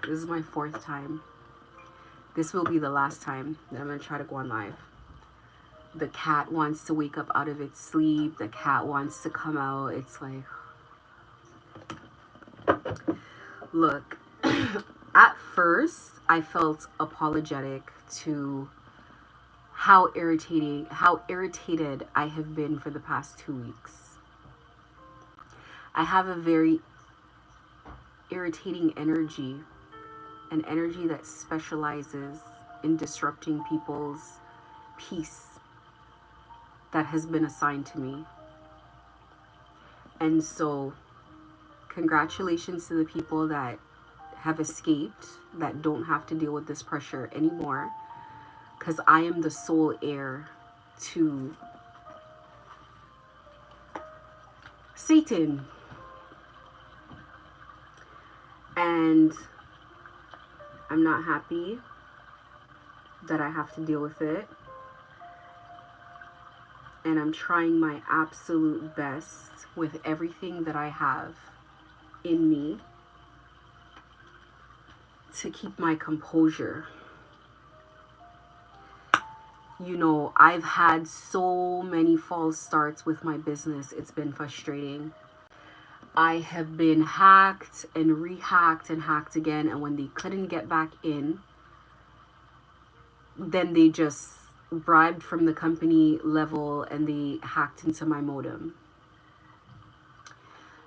This is my 4th time. This will be the last time that I'm going to try to go on live. The cat wants to wake up out of its sleep. The cat wants to come out. It's like, look, at first I felt apologetic to how irritated I have been for the past 2 weeks. I have a very irritating energy, an energy that specializes in disrupting people's peace that has been assigned to me. And so, congratulations to the people that have escaped, that don't have to deal with this pressure anymore, because I am the sole heir to Satan. And I'm not happy that I have to deal with it. And I'm trying my absolute best with everything that I have in me to keep my composure. You know, I've had so many false starts with my business. It's been frustrating. I have been hacked and re-hacked and hacked again. And when they couldn't get back in, then they just bribed from the company level and they hacked into my modem,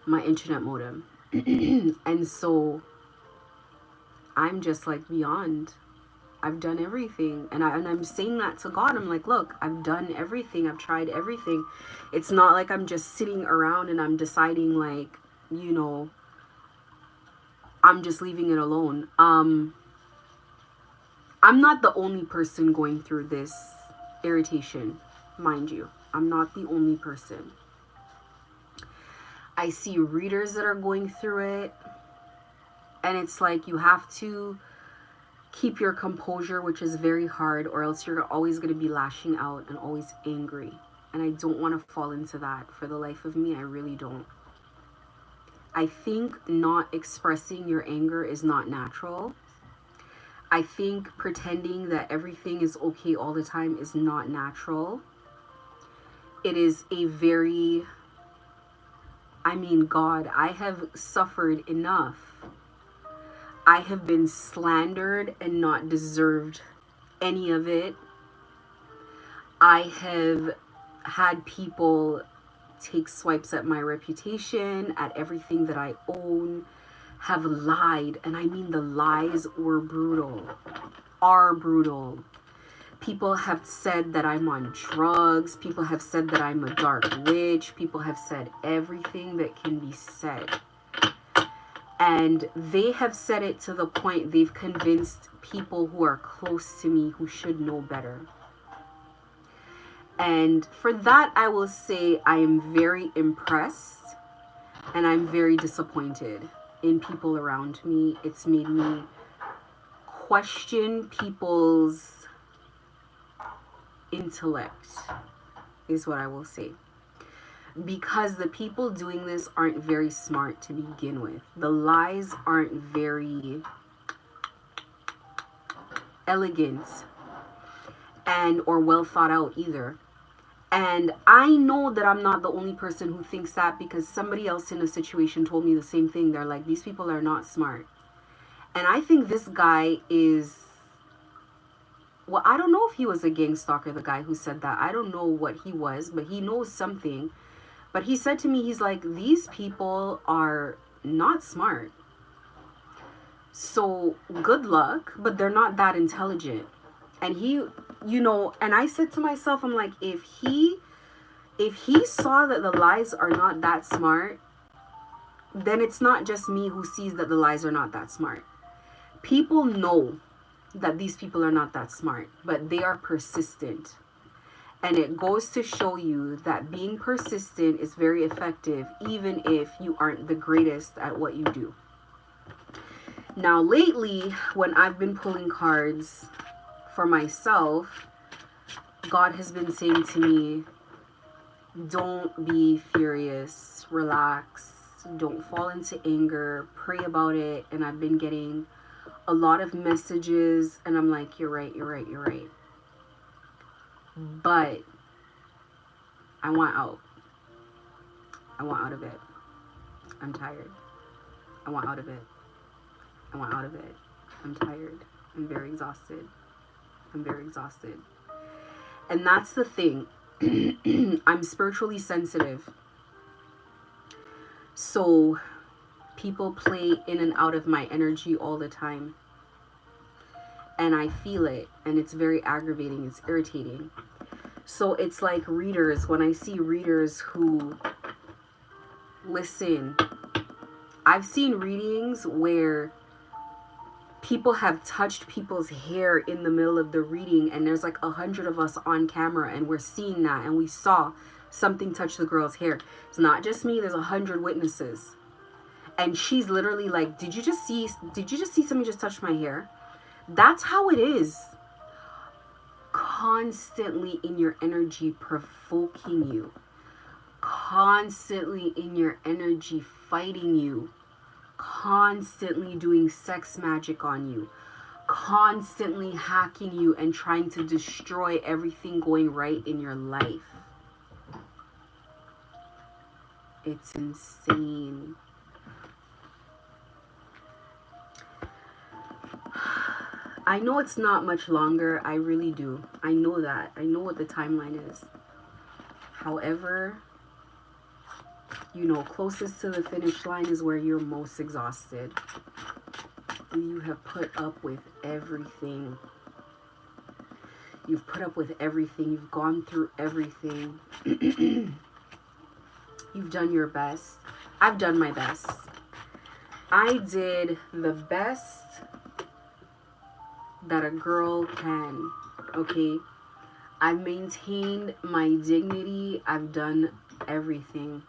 my internet modem. And so I'm just like beyond. I've done everything. And I'm saying that to God. I'm like, look, I've done everything. I've tried everything. It's not like I'm just sitting around and I'm deciding like, you know, I'm just leaving it alone. I'm not the only person going through this irritation, mind you. I'm not the only person. I see readers that are going through it. And it's like you have to keep your composure, which is very hard, or else you're always going to be lashing out and always angry. And I don't want to fall into that for the life of me. I really don't. I think not expressing your anger is not natural. I think pretending that everything is okay all the time is not natural. It is a very, God, I have suffered enough. I have been slandered and not deserved any of it. I have had people take swipes at my reputation, at everything that I own, have lied. And I mean, the lies were brutal, are brutal. People have said that I'm on drugs. People have said that I'm a dark witch. People have said everything that can be said. And they have said it to the point they've convinced people who are close to me who should know better. And for that, I will say I am very impressed and I'm very disappointed in people around me. It's made me question people's intellect, is what I will say. Because the people doing this aren't very smart to begin with. The lies aren't very elegant and or well thought out either. And I know that I'm not the only person who thinks that, because somebody else in a situation told me the same thing. They're like, these people are not smart. And I think this guy is, well, I don't know if he was a gang stalker, the guy who said that. I don't know what he was, but he knows something. But he said to me, he's like, these people are not smart. So good luck, but they're not that intelligent. And he, you know, and I said to myself, I'm like, if he saw that the lies are not that smart, then it's not just me who sees that the lies are not that smart. People know that these people are not that smart, but they are persistent. And it goes to show you that being persistent is very effective, even if you aren't the greatest at what you do. Now, lately, when I've been pulling cards for myself, God has been saying to me, don't be furious, relax, don't fall into anger, pray about it. And I've been getting a lot of messages, and I'm like, you're right, you're right, you're right. But I want out. I want out of it. I'm tired. I want out of it. I want out of it. I'm tired. I'm very exhausted. I'm very exhausted. And that's the thing. I'm spiritually sensitive. So people play in and out of my energy all the time. And I feel it. And it's very aggravating. It's irritating. So it's like readers. When I see readers who listen, I've seen readings where people have touched people's hair in the middle of the reading, and there's like 100 of us on camera, and we're seeing that, and we saw something touch the girl's hair. It's not just me, there's 100 witnesses. And she's literally like, did you just see somebody just touch my hair? That's how it is. Constantly in your energy provoking you. Constantly in your energy fighting you. Constantly doing sex magic on you. Constantly hacking you and trying to destroy everything going right in your life. It's insane. I know it's not much longer. I really do. I know that. I know what the timeline is. However, you know, closest to the finish line is where you're most exhausted. You have put up with everything. You've put up with everything. You've gone through everything. You've done your best. I've done my best. I did the best that a girl can. Okay? I've maintained my dignity. I've done everything.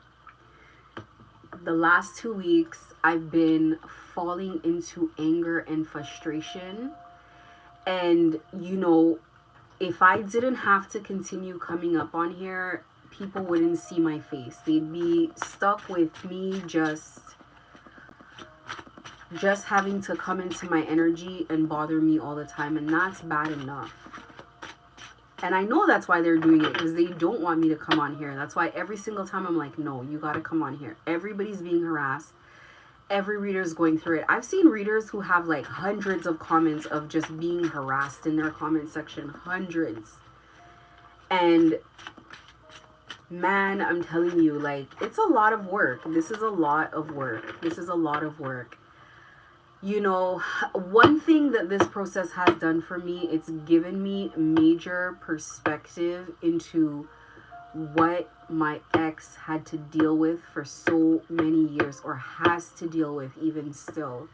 The last 2 weeks, I've been falling into anger and frustration. And, you know, if I didn't have to continue coming up on here, people wouldn't see my face. They'd be stuck with me just having to come into my energy and bother me all the time. And that's bad enough. And I know that's why they're doing it, because they don't want me to come on here. That's why every single time I'm like, no, you got to come on here. Everybody's being harassed. Every reader's going through it. I've seen readers who have like hundreds of comments of just being harassed in their comment section. Hundreds. And man, I'm telling you, like, it's a lot of work. This is a lot of work. This is a lot of work. You know, one thing that this process has done for me, it's given me major perspective into what my ex had to deal with for so many years, or has to deal with even still.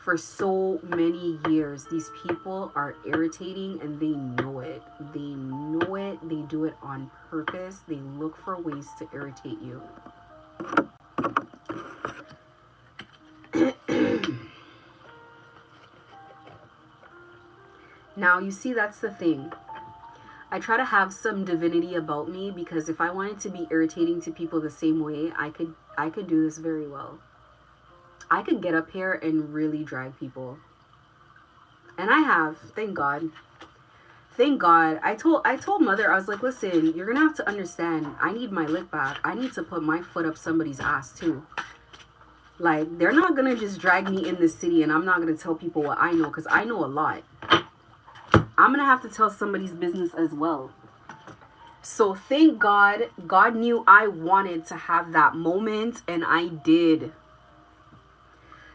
For so many years, these people are irritating, and they know it. They know it. They do it on purpose. They look for ways to irritate you. Now, you see, that's the thing. I try to have some divinity about me, because if I wanted to be irritating to people the same way, I could do this very well. I could get up here and really drag people. And I have, thank God. Thank God. I told mother, I was like, listen, you're going to have to understand, I need my lick back. I need to put my foot up somebody's ass too. Like, they're not going to just drag me in this city, and I'm not going to tell people what I know, because I know a lot. I'm going to have to tell somebody's business as well. So thank God, God knew I wanted to have that moment, and I did.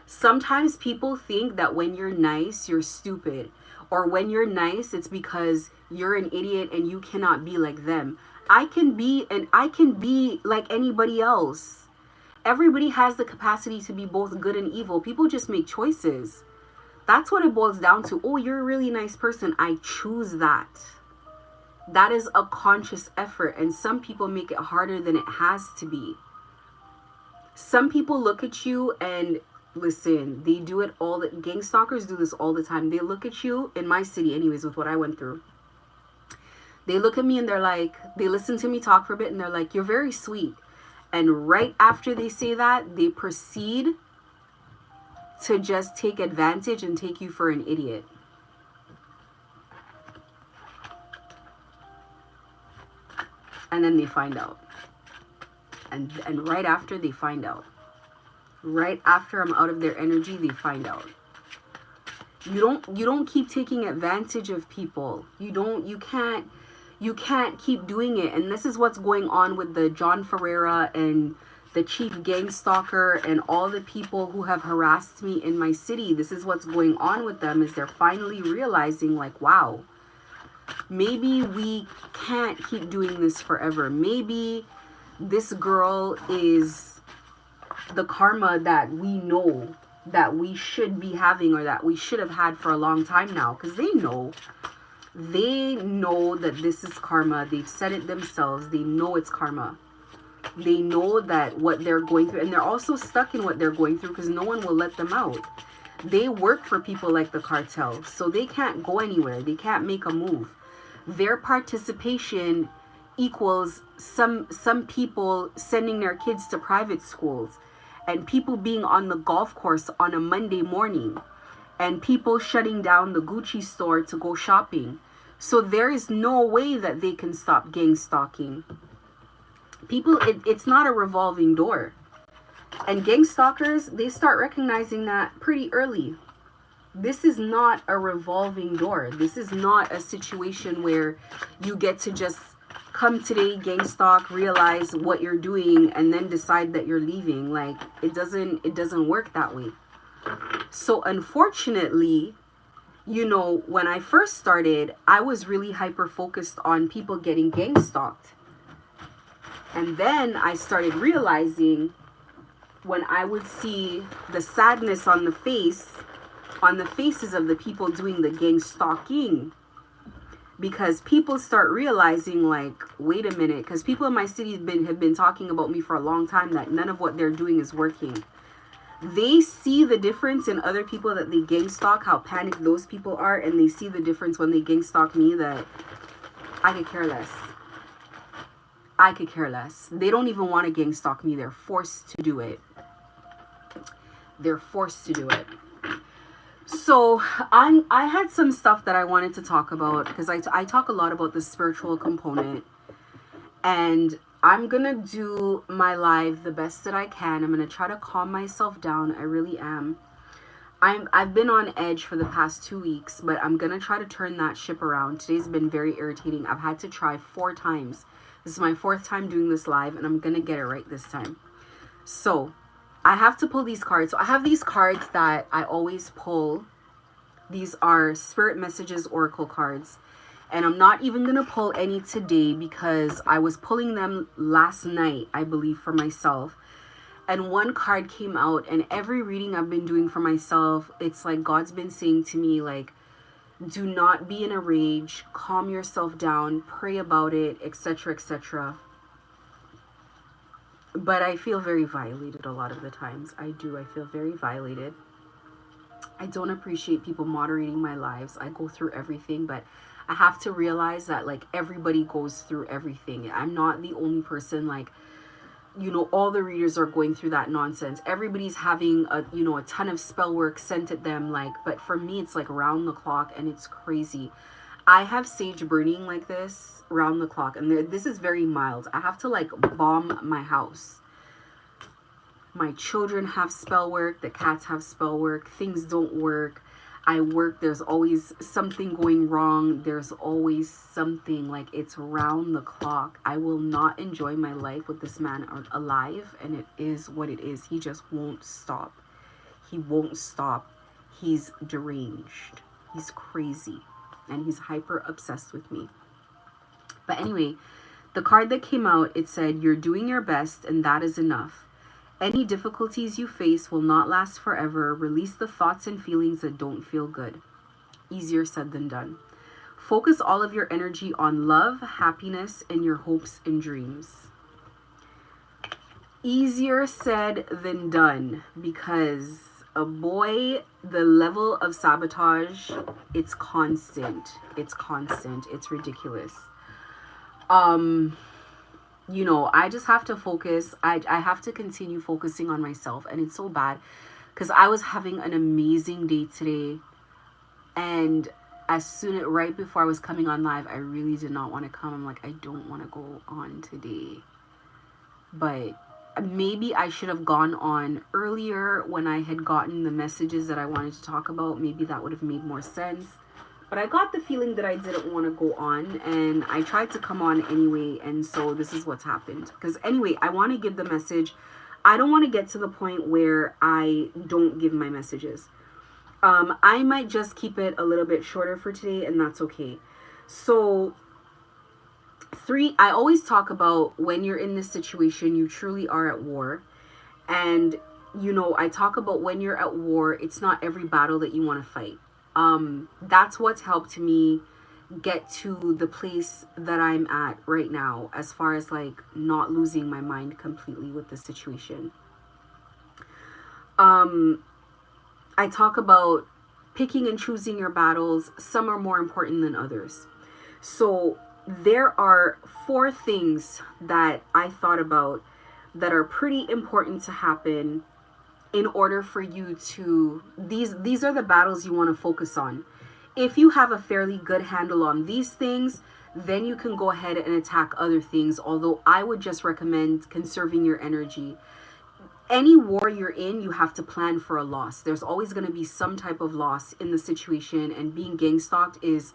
Sometimes people think that when you're nice, you're stupid. Or when you're nice, it's because you're an idiot and you cannot be like them. I can be like anybody else. Everybody has the capacity to be both good and evil. People just make choices. That's what it boils down to. Oh, you're a really nice person. I choose that. That is a conscious effort. And some people make it harder than it has to be. Some people look at you and listen, they do it all. The gang stalkers do this all the time. They look at you, in my city anyways, with what I went through. They look at me and they're like, they listen to me talk for a bit and they're like, you're very sweet. And right after they say that, they proceed to just take advantage and take you for an idiot. And then they find out. And right after they find out. Right after I'm out of their energy, they find out. You don't keep taking advantage of people. You can't keep doing it. And this is what's going on with the John Ferreira and the chief gang stalker and all the people who have harassed me in my city. This is what's going on with them, is they're finally realizing, like, wow, maybe we can't keep doing this forever. Maybe this girl is the karma that we know that we should be having, or that we should have had for a long time now, because they know that this is karma. They've said it themselves. They know it's karma. They know that what they're going through, and they're also stuck in what they're going through because no one will let them out. They work for people like the cartel, so they can't go anywhere. They can't make a move. Their participation equals some people sending their kids to private schools, and people being on the golf course on a Monday morning, and people shutting down the Gucci store to go shopping. So there is no way that they can stop gang stalking. People, it's not a revolving door. And gang stalkers, they start recognizing that pretty early. This is not a revolving door. This is not a situation where you get to just come today, gang stalk, realize what you're doing, and then decide that you're leaving. Like, it doesn't work that way. So unfortunately, you know, when I first started, I was really hyper focused on people getting gang stalked. And then I started realizing, when I would see the sadness on the faces of the people doing the gang stalking, because people start realizing, like, wait a minute, because people in my city have been talking about me for a long time, that none of what they're doing is working. They see the difference in other people that they gang stalk, how panicked those people are, and they see the difference when they gang stalk me, that I could care less. I could care less. They don't even want to gang stalk me. They're forced to do it. They're forced to do it. So I had some stuff that I wanted to talk about, because I talk a lot about the spiritual component, and I'm going to do my live the best that I can. I'm going to try to calm myself down. I really am. I've been on edge for the past 2 weeks, but I'm going to try to turn that ship around. Today's been very irritating. I've had to try 4 times. This is my 4th time doing this live, and I'm going to get it right this time. So I have to pull these cards. So I have these cards that I always pull. These are Spirit Messages Oracle cards. And I'm not even going to pull any today, because I was pulling them last night, I believe, for myself. And one card came out, and every reading I've been doing for myself, it's like God's been saying to me, like, do not be in a rage, calm yourself down, pray about it, etc., etc. But I feel very violated a lot of the times. I feel very violated. I don't appreciate people moderating my lives. I go through everything, but I have to realize that, like, everybody goes through everything. I'm not the only person. Like, you know, all the readers are going through that nonsense. Everybody's having a ton of spell work sent at them, like, but for me it's like round the clock, and it's crazy. I have sage burning like this round the clock, and this is very mild. I have to, like, bomb my house. My children have spell work, the cats have spell work, things don't work. I work, there's always something going wrong. There's always something, like, it's round the clock. I will not enjoy my life with this man alive, and it is what it is. He just won't stop. He won't stop. He's deranged. He's crazy, and he's hyper obsessed with me. But anyway, the card that came out, it said, you're doing your best, and that is enough. Any difficulties you face will not last forever. Release the thoughts and feelings that don't feel good. Easier said than done. Focus all of your energy on love, happiness, and your hopes and dreams. Easier said than done, because the level of sabotage, it's constant. It's constant. It's ridiculous. I just have to focus. I have to continue focusing on myself, and it's so bad because I was having an amazing day today, and right before I was coming on live, I really did not want to come. I'm like, I don't want to go on today. But maybe I should have gone on earlier when I had gotten the messages that I wanted to talk about. Maybe that would have made more sense. But I got the feeling that I didn't want to go on, and I tried to come on anyway, and so this is what's happened. Because anyway, I want to give the message. I don't want to get to the point where I don't give my messages. I might just keep it a little bit shorter for today, and that's okay. So, I always talk about when you're in this situation, you truly are at war. And, I talk about when you're at war, it's not every battle that you want to fight. That's what's helped me get to the place that I'm at right now, as far as like not losing my mind completely with the situation. I talk about picking and choosing your battles. Some are more important than others. So there are 4 things that I thought about that are pretty important to happen in order for you to, these are the battles you want to focus on. If you have a fairly good handle on these things, then you can go ahead and attack other things. Although I would just recommend conserving your energy. Any war you're in, you have to plan for a loss. There's always going to be some type of loss in the situation, and being gang stalked is,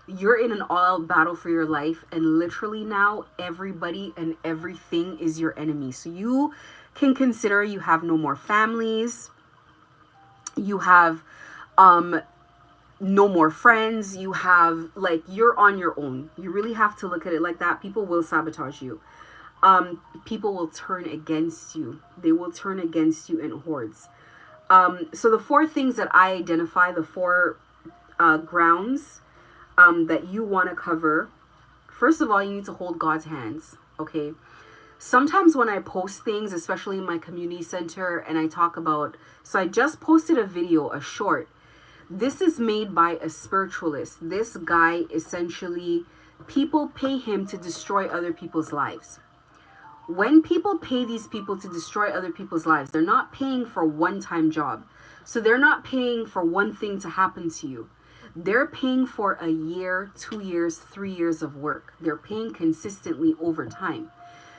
you're in an all-out battle for your life, and literally now everybody and everything is your enemy. So you can consider you have no more families, you have no more friends, you have, like, you're on your own. You really have to look at it like that. People will sabotage you. People will turn against you. They will turn against you in hordes. So the 4 things that I identify, the 4 grounds that you want to cover. First of all, you need to hold God's hands, okay? Sometimes when I post things, especially in my community center, and I talk about, so I just posted a video, a short. This is made by a spiritualist. This guy, essentially, people pay him to destroy other people's lives. When people pay these people to destroy other people's lives, they're not paying for a one-time job. So they're not paying for one thing to happen to you. They're paying for a year, 2 years, 3 years of work. They're paying consistently over time.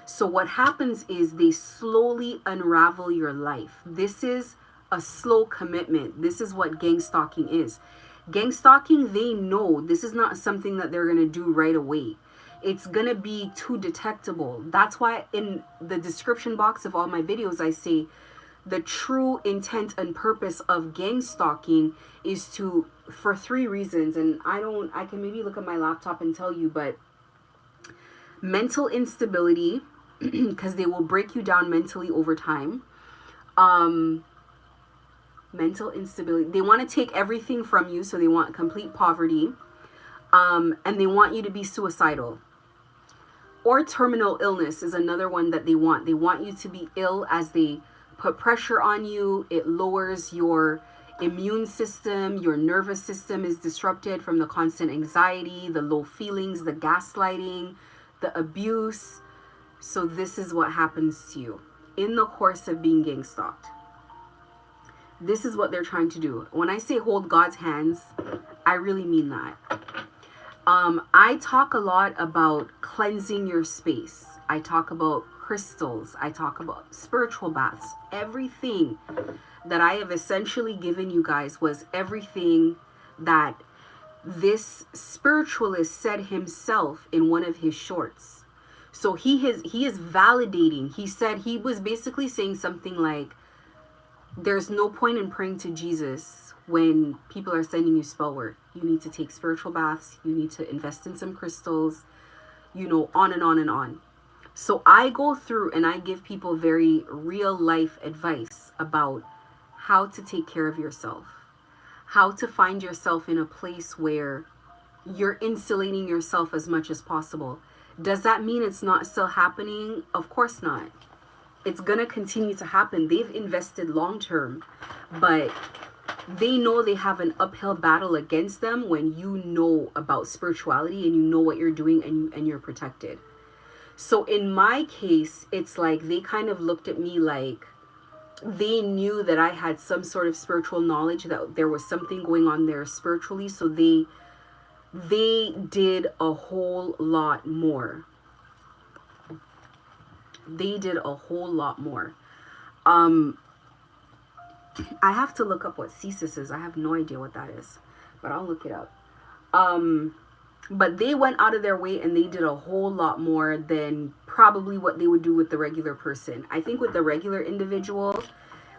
So what happens is they slowly unravel your life. This is a slow commitment. This is what gang stalking is. Gang stalking, they know this is not something that they're going to do right away. It's going to be too detectable. That's why in the description box of all my videos, I say the true intent and purpose of gang stalking is for 3 reasons. And I can maybe look at my laptop and tell you, but mental instability, because they will break you down mentally over time. Mental instability. They want to take everything from you, so they want complete poverty. And they want you to be suicidal. Or terminal illness is another one that they want. They want you to be ill as they put pressure on you. It lowers your immune system. Your nervous system is disrupted from the constant anxiety, the low feelings, the gaslighting, the abuse. So this is what happens to you in the course of being gang stalked. This is what they're trying to do. When I say hold God's hands, I really mean that. I talk a lot about cleansing your space. I talk about crystals. I talk about spiritual baths. Everything that I have essentially given you guys was everything that this spiritualist said himself in one of his shorts. So he is validating. He said, he was basically saying something like, there's no point in praying to Jesus when people are sending you spell work. You need to take spiritual baths. You need to invest in some crystals, on and on and on. So I go through and I give people very real life advice about how to take care of yourself, how to find yourself in a place where you're insulating yourself as much as possible. Does that mean it's not still happening? Of course not. It's going to continue to happen. They've invested long term, but they know they have an uphill battle against them when you know about spirituality and you know what you're doing and you're protected. So in my case, it's like they kind of looked at me like, they knew that I had some sort of spiritual knowledge, that there was something going on there spiritually, so they did a whole lot more. They did a whole lot more. I have to look up what CSIS is. I have no idea what that is, but I'll look it up. But they went out of their way and they did a whole lot more than probably what they would do with the regular person. I think with the regular individual,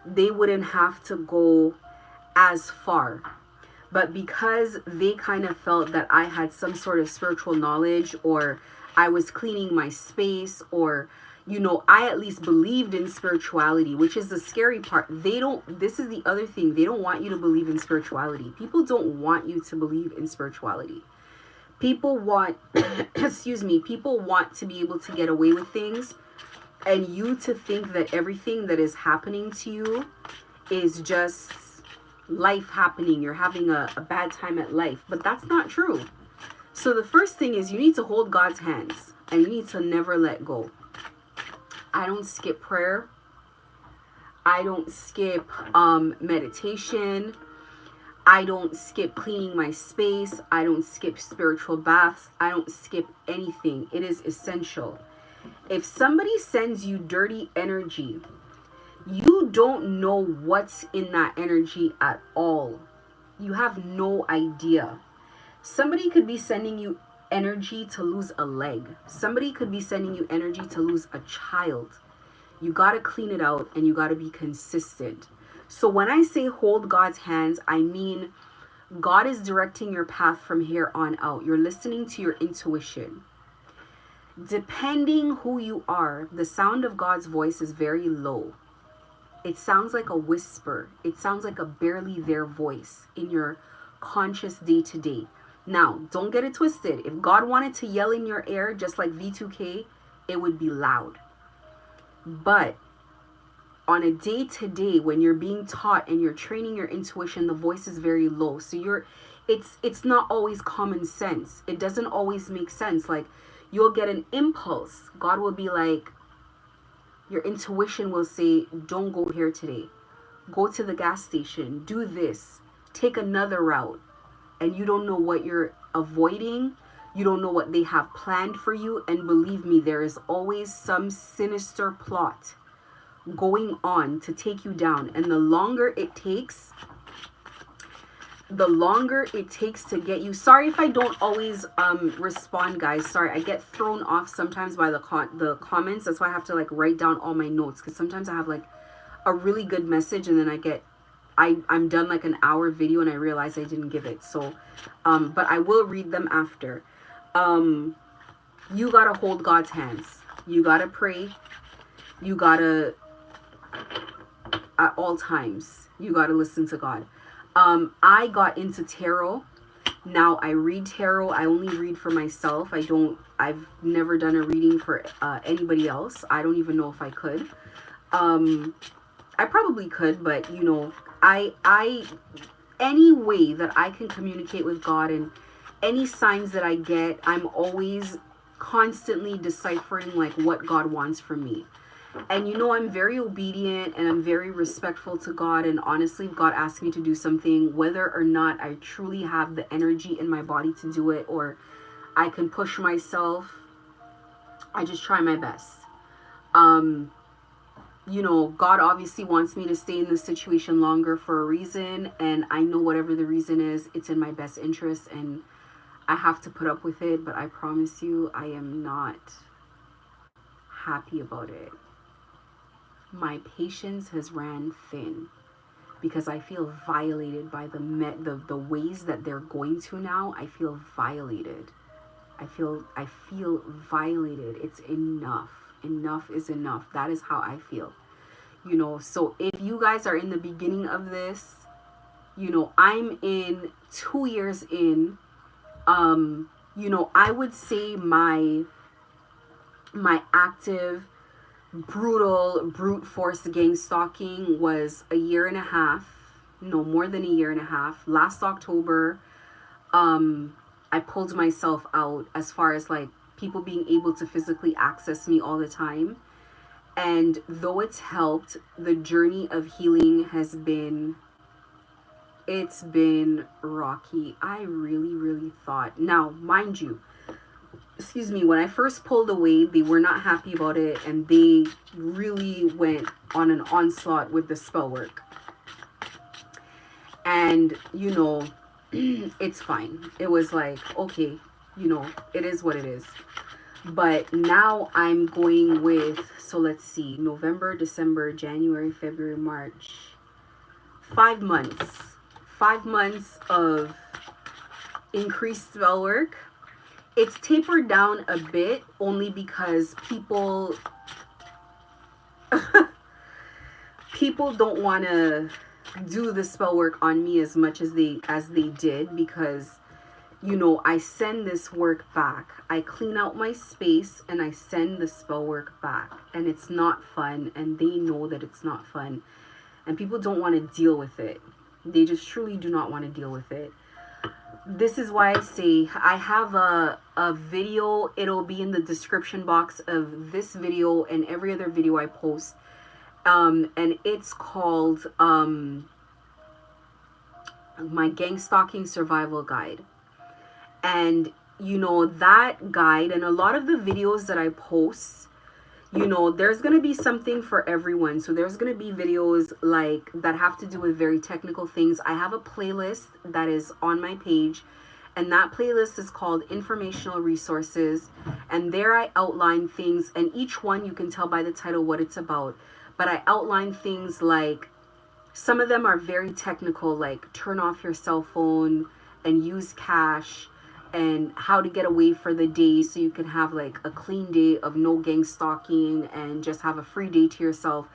they wouldn't have to go as far. But because they kind of felt that I had some sort of spiritual knowledge, or I was cleaning my space, or, you know, I at least believed in spirituality, which is the scary part. This is the other thing. They don't want you to believe in spirituality. People don't want you to believe in spirituality. People want, people want to be able to get away with things, and you to think that everything that is happening to you is just life happening. You're having a bad time at life, but that's not true. So the first thing is you need to hold God's hands, and you need to never let go. I don't skip prayer. I don't skip meditation. I don't skip cleaning my space. I don't skip spiritual baths. I don't skip anything. It is essential. If somebody sends you dirty energy, you don't know what's in that energy at all. You have no idea. Somebody could be sending you energy to lose a leg. Somebody could be sending you energy to lose a child. You got to clean it out, and you got to be consistent. So when I say hold God's hands, I mean God is directing your path from here on out. You're listening to your intuition. Depending who you are, the sound of God's voice is very low. It sounds like a whisper. It sounds like a barely there voice in your conscious day to day. Now, don't get it twisted. If God wanted to yell in your ear, just like V2K, it would be loud. But on a day to day, when you're being taught and you're training your intuition, the voice is very low. So it's not always common sense. It doesn't always make sense. Like, you'll get an impulse. God will be like, your intuition will say, don't go here today. Go to the gas station. Do this. Take another route. And you don't know what you're avoiding. You don't know what they have planned for you. And believe me, there is always some sinister plot going on to take you down. And the longer it takes to get you. Sorry if I don't always respond, guys. Sorry, I get thrown off sometimes by the comments. That's why I have to like write down all my notes, because sometimes I have like a really good message and then I'm done like an hour video and I realize I didn't give it. So but I will read them after. You gotta hold God's hands. You gotta pray. You gotta, at all times, you gotta listen to God. I got into tarot. Now I read tarot. I only read for myself. I've never done a reading for anybody else. I don't even know if I could. I probably could, but you know, any way that I can communicate with God and any signs that I get, I'm always constantly deciphering like what God wants from me. And you know, I'm very obedient and I'm very respectful to God. And honestly, if God asks me to do something, whether or not I truly have the energy in my body to do it, or I can push myself, I just try my best. You know, God obviously wants me to stay in this situation longer for a reason. And I know whatever the reason is, it's in my best interest. And I have to put up with it. But I promise you, I am not happy about it. My patience has ran thin because I feel violated by the ways that they're going to now. I feel violated. I feel violated. It's enough. Enough is enough. That is how I feel. You know, so if you guys are in the beginning of this, you know, I'm in 2 years in, you know, I would say my active, brutal, brute force gang stalking was 1.5 years, no, more than 1.5 years. Last October, I pulled myself out as far as like people being able to physically access me all the time. And though it's helped, the journey of healing has been, it's been rocky. I really, really thought. Now, mind you, excuse me, when I first pulled away, they were not happy about it, and they really went on an onslaught with the spell work. And, you know, it's fine. It was like, okay, you know, it is what it is. But now I'm going with, so let's see, November, December, January, February, March. 5 months. 5 months of increased spell work. It's tapered down a bit only because people don't want to do the spell work on me as much as they did, because, you know, I send this work back. I clean out my space and I send the spell work back, and it's not fun, and they know that it's not fun, and people don't want to deal with it. They just truly do not want to deal with it. This is why I say I have a video. It'll be in the description box of this video and every other video I post. And it's called my Gang Stalking Survival Guide. And, you know, that guide and a lot of the videos that I post, you know, there's going to be something for everyone. So there's going to be videos like that have to do with very technical things. I have a playlist that is on my page, and that playlist is called Informational Resources. And there I outline things, and each one you can tell by the title what it's about. But I outline things like, some of them are very technical, like turn off your cell phone and use cash, and how to get away for the day so you can have like a clean day of no gang stalking and just have a free day to yourself.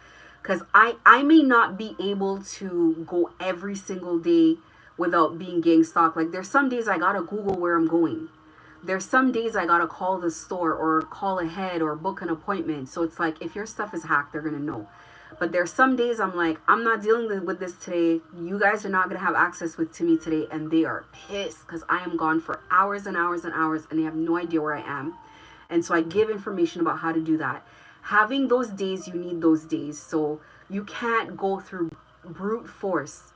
Because I may not be able to go every single day without being gang stalked. Like, there's some days I gotta Google where I'm going. There's some days I gotta call the store or call ahead or book an appointment. So it's like, if your stuff is hacked, they're gonna know. But there's some days I'm like, I'm not dealing with this today. You guys are not going to have access to me today. And they are pissed because I am gone for hours and hours and hours, and they have no idea where I am. And so I give information about how to do that. Having those days, you need those days. So you can't go through brute force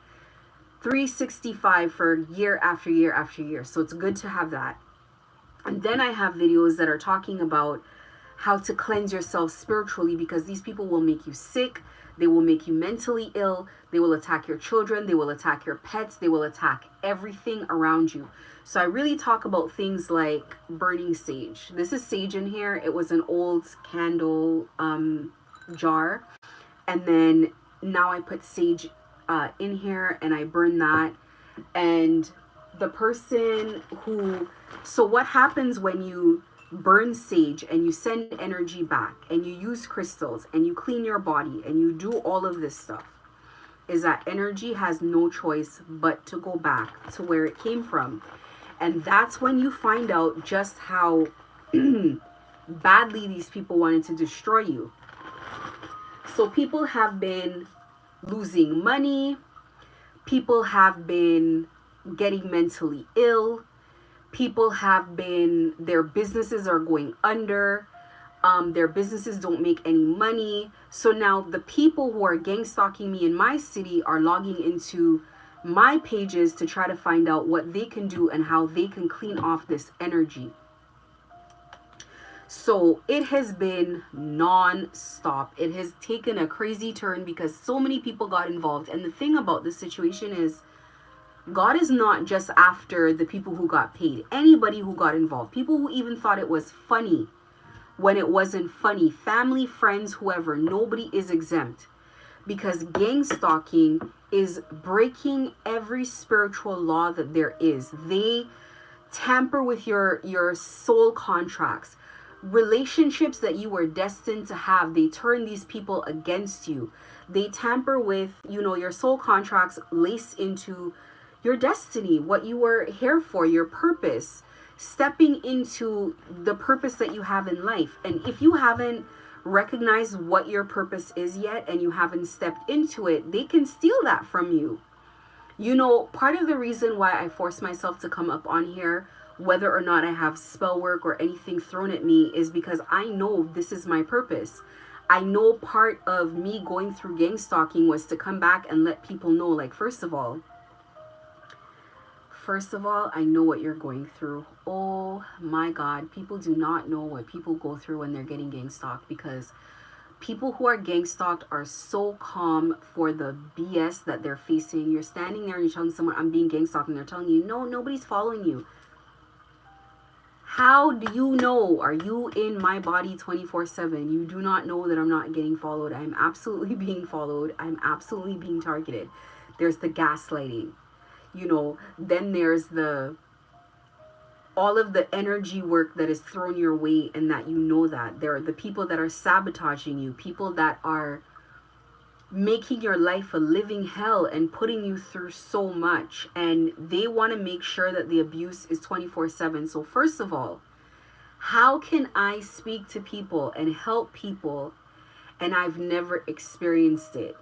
365 for year after year after year. So it's good to have that. And then I have videos that are talking about how to cleanse yourself spiritually, because these people will make you sick. They will make you mentally ill. They will attack your children. They will attack your pets. They will attack everything around you. So I really talk about things like burning sage. This is sage in here. It was an old candle jar. And then now I put sage in here and I burn that. And the person who, so what happens when you burn sage and you send energy back and you use crystals and you clean your body and you do all of this stuff, is that energy has no choice but to go back to where it came from. And that's when you find out just how badly these people wanted to destroy you. So people have been losing money. People have been getting mentally ill. People have been, their businesses are going under. Their businesses don't make any money. So now the people who are gang stalking me in my city are logging into my pages to try to find out what they can do and how they can clean off this energy. So it has been non-stop. It has taken a crazy turn because so many people got involved. And the thing about this situation is, God is not just after the people who got paid. Anybody who got involved. People who even thought it was funny when it wasn't funny. Family, friends, whoever. Nobody is exempt. Because gang stalking is breaking every spiritual law that there is. They tamper with your soul contracts. Relationships that you were destined to have, they turn these people against you. They tamper with, your soul contracts, lace into your destiny, what you were here for, your purpose, stepping into the purpose that you have in life. And if you haven't recognized what your purpose is yet and you haven't stepped into it, they can steal that from you. Part of the reason why I force myself to come up on here, whether or not I have spell work or anything thrown at me, is because I know this is my purpose. I know part of me going through gang stalking was to come back and let people know, like, first of all, I know what you're going through. Oh my God, people do not know what people go through when they're getting gang stalked, because people who are gang stalked are so calm for the BS that they're facing. You're standing there and you're telling someone, I'm being gang stalked, and they're telling you, no, nobody's following you. How do you know? Are you in my body 24/7? You do not know that I'm not getting followed. I'm absolutely being followed. I'm absolutely being targeted. There's the gaslighting. Then there's all of the energy work that is thrown your way, and that that there are the people that are sabotaging you, people that are making your life a living hell and putting you through so much, and they want to make sure that the abuse is 24/7. So first of all, how can I speak to people and help people and I've never experienced it?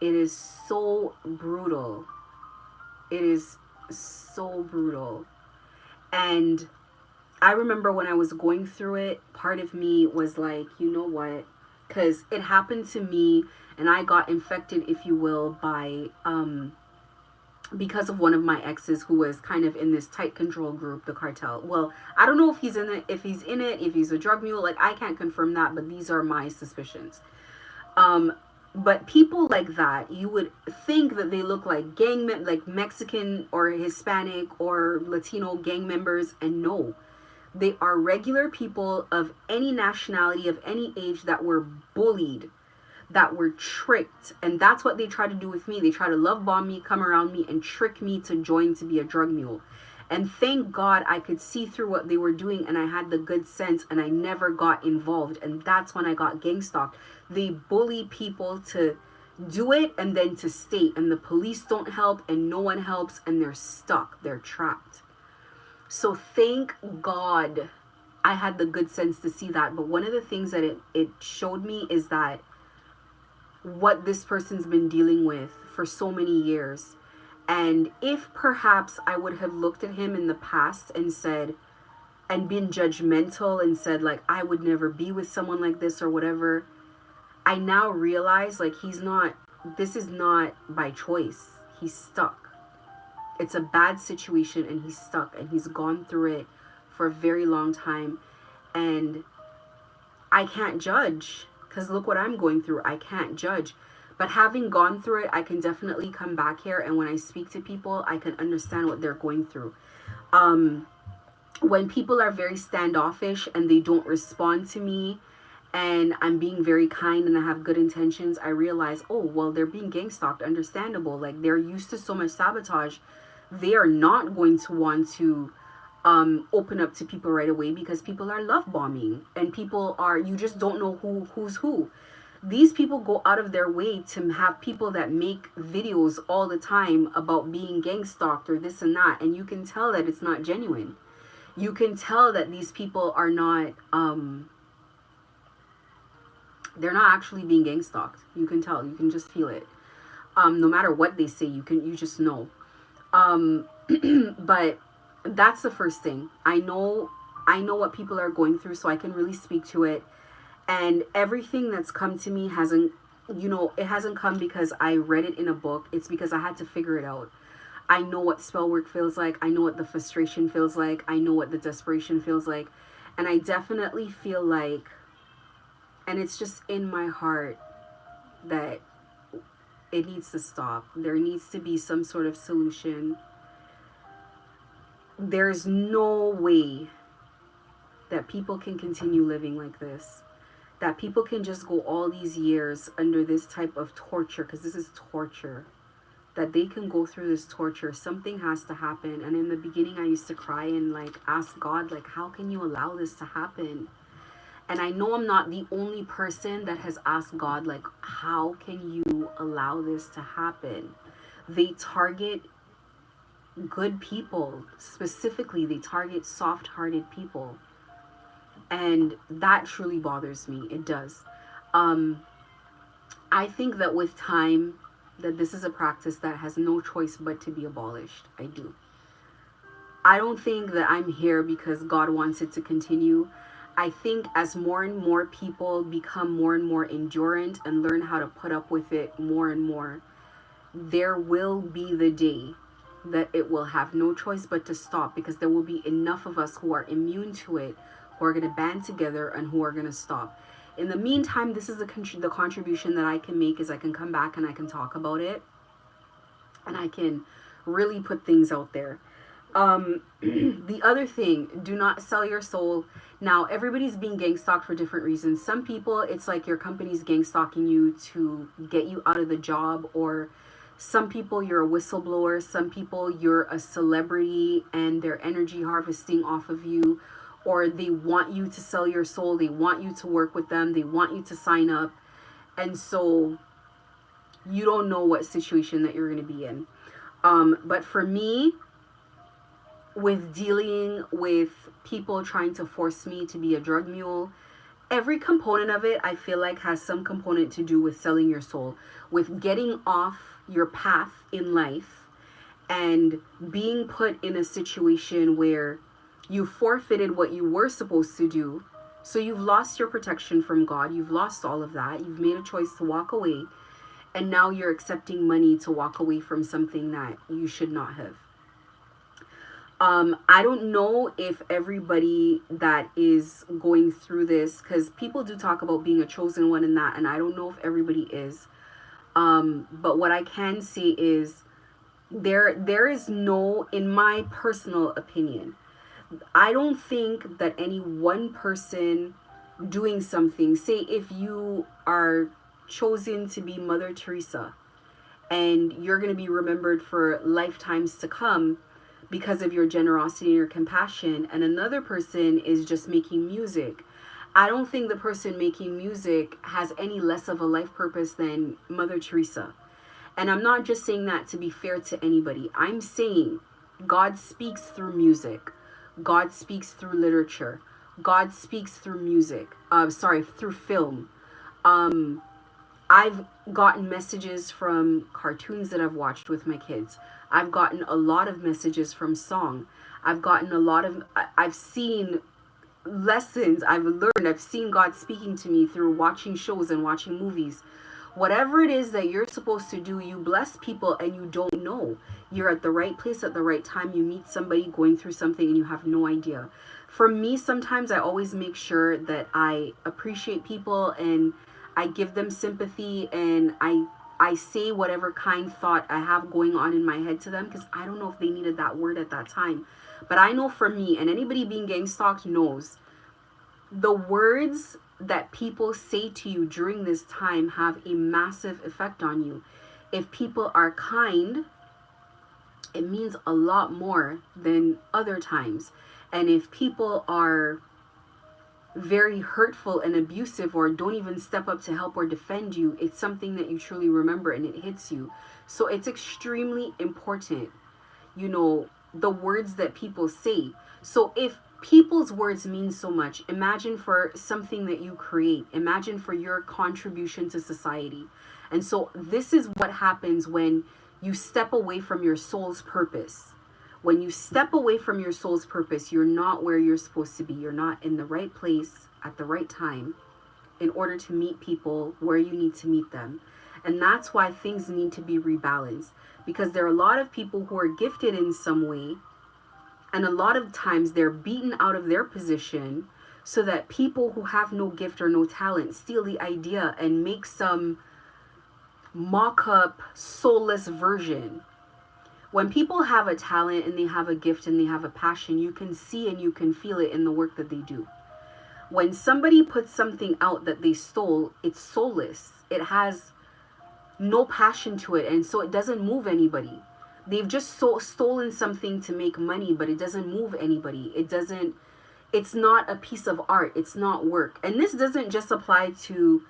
It is so brutal. It is so brutal. And I remember when I was going through it, part of me was like, you know what? Because it happened to me, and I got infected, if you will, by because of one of my exes who was kind of in this tight control group, the cartel. Well, I don't know if he's in it, if he's a drug mule. Like, I can't confirm that, but these are my suspicions. But people like that, you would think that they look like like Mexican or Hispanic or Latino gang members, and no. They are regular people of any nationality, of any age, that were bullied, that were tricked. And that's what they try to do with me. They try to love bomb me, come around me, and trick me to join to be a drug mule. And thank God I could see through what they were doing, and I had the good sense, and I never got involved. And that's when I got gang stalked. They bully people to do it and then to stay. And the police don't help, and no one helps, and they're stuck. They're trapped. So thank God I had the good sense to see that. But one of the things that it showed me is that what this person's been dealing with for so many years. And if perhaps I would have looked at him in the past and said, and been judgmental and said, like, I would never be with someone like this or whatever, I now realize, like, this is not by choice. He's stuck. It's a bad situation, and he's stuck, and he's gone through it for a very long time. And I can't judge, because look what I'm going through. I can't judge. But having gone through it, I can definitely come back here, and when I speak to people, I can understand what they're going through. When people are very standoffish and they don't respond to me, and I'm being very kind and I have good intentions, I realize, oh, well, they're being gang stalked. Understandable. Like, they're used to so much sabotage. They are not going to want to open up to people right away, because people are love bombing, and you just don't know who's who. These people go out of their way to have people that make videos all the time about being gang stalked or this and that, and you can tell that it's not genuine. You can tell that these people are not they're not actually being gang stalked. You can tell. You can just feel it. No matter what they say, you just know. But that's the first thing. I know what people are going through, so I can really speak to it. And everything that's come to me hasn't come because I read it in a book. It's because I had to figure it out. I know what spell work feels like. I know what the frustration feels like. I know what the desperation feels like. And I definitely feel like, and it's just in my heart, that it needs to stop. There needs to be some sort of solution. There's no way that people can continue living like this. That people can just go all these years under this type of torture, because this is torture. That they can go through this torture. Something has to happen. And in the beginning, I used to cry and like ask God, like, how can you allow this to happen? And I know I'm not the only person that has asked God, like, how can you allow this to happen? They target good people. Specifically, they target soft-hearted people. And that truly bothers me. It does. I think that with time, that this is a practice that has no choice but to be abolished. I do. I don't think that I'm here because God wants it to continue. I think as more and more people become more and more endurant and learn how to put up with it more and more, there will be the day that it will have no choice but to stop, because there will be enough of us who are immune to it, who are going to band together and who are going to stop. In the meantime, this is the contribution that I can make, is I can come back and I can talk about it, and I can really put things out there. The other thing, do not sell your soul. Now, everybody's being gang stalked for different reasons. Some people, it's like your company's gang stalking you to get you out of the job, or some people you're a whistleblower, some people you're a celebrity and they're energy harvesting off of you, or they want you to sell your soul, they want you to work with them, they want you to sign up, and so you don't know what situation that you're going to be in. But for me, with dealing with people trying to force me to be a drug mule, every component of it, I feel like, has some component to do with selling your soul, with getting off your path in life and being put in a situation where you forfeited what you were supposed to do. So you've lost your protection from God. You've lost all of that. You've made a choice to walk away. And now you're accepting money to walk away from something that you should not have. I don't know if everybody that is going through this, because people do talk about being a chosen one in that, and I don't know if everybody is. But what I can say is there is no, in my personal opinion, I don't think that any one person doing something, say if you are chosen to be Mother Teresa and you're going to be remembered for lifetimes to come because of your generosity and your compassion, and another person is just making music, I don't think the person making music has any less of a life purpose than Mother Teresa. And I'm not just saying that to be fair to anybody. I'm saying God speaks through music. God speaks through literature. God speaks through music. Through film. I've gotten messages from cartoons that I've watched with my kids. I've gotten a lot of messages from song. I've seen lessons I've learned. I've seen God speaking to me through watching shows and watching movies. Whatever it is that you're supposed to do, you bless people and you don't know. You're at the right place at the right time. You meet somebody going through something and you have no idea. For me, sometimes I always make sure that I appreciate people and I give them sympathy, and I say whatever kind thought I have going on in my head to them, because I don't know if they needed that word at that time. But I know for me, and anybody being gang stalked knows, the words that people say to you during this time have a massive effect on you. If people are kind, it means a lot more than other times. And if people are very hurtful and abusive, or don't even step up to help or defend you, it's something that you truly remember and it hits you. So it's extremely important, the words that people say. So if people's words mean so much, imagine for something that you create, imagine for your contribution to society. And so this is what happens when you step away from your soul's purpose. When you step away from your soul's purpose, you're not where you're supposed to be. You're not in the right place at the right time in order to meet people where you need to meet them. And that's why things need to be rebalanced, because there are a lot of people who are gifted in some way, and a lot of times they're beaten out of their position so that people who have no gift or no talent steal the idea and make some mock-up soulless version. When people have a talent and they have a gift and they have a passion, you can see and you can feel it in the work that they do. When somebody puts something out that they stole, it's soulless. It has no passion to it, and so it doesn't move anybody. They've just stolen something to make money, but it doesn't move anybody. It's not a piece of art. It's not work. And this doesn't just apply to,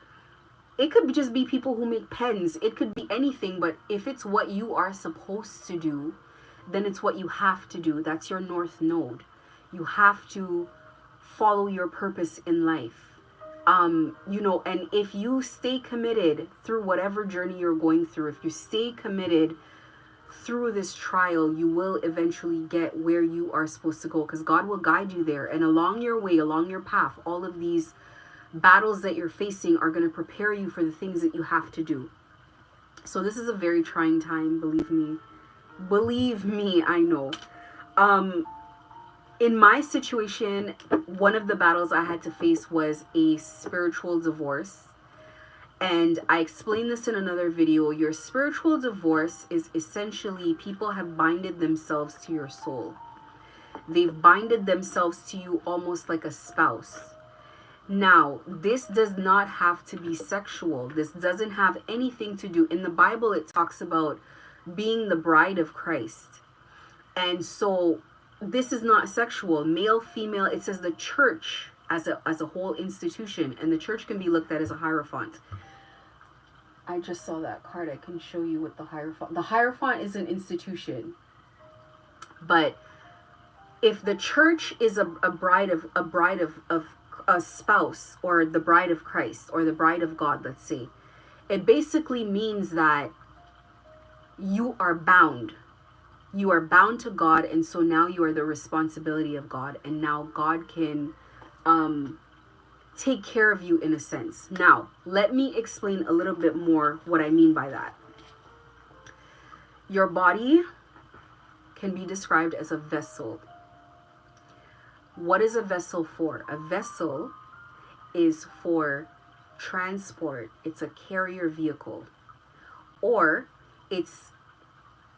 it could just be people who make pens. It could be anything, but if it's what you are supposed to do, then it's what you have to do. That's your north node. You have to follow your purpose in life. And if you stay committed through whatever journey you're going through, if you stay committed through this trial, you will eventually get where you are supposed to go, because God will guide you there. And along your way, along your path, all of these battles that you're facing are going to prepare you for the things that you have to do. So this is a very trying time, believe me. Believe me, I know. In my situation, one of the battles I had to face was a spiritual divorce. And I explained this in another video. Your spiritual divorce is essentially people have binded themselves to your soul. They've binded themselves to you almost like a spouse. Now, this does not have to be sexual. This doesn't have anything to do. In the Bible, it talks about being the bride of Christ. And so this is not sexual. Male, female, it says the church as a whole institution. And the church can be looked at as a hierophant. I just saw that card. I can show you what the hierophant. The hierophant is an institution. But if the church is a bride of a spouse, or the bride of Christ, or the bride of God, let's say, it basically means that you are bound. You are bound to God, and so now you are the responsibility of God, and now God can take care of you in a sense. Now, let me explain a little bit more what I mean by that. Your body can be described as a vessel. What is a vessel for? A vessel is for transport. It's a carrier vehicle. Or it's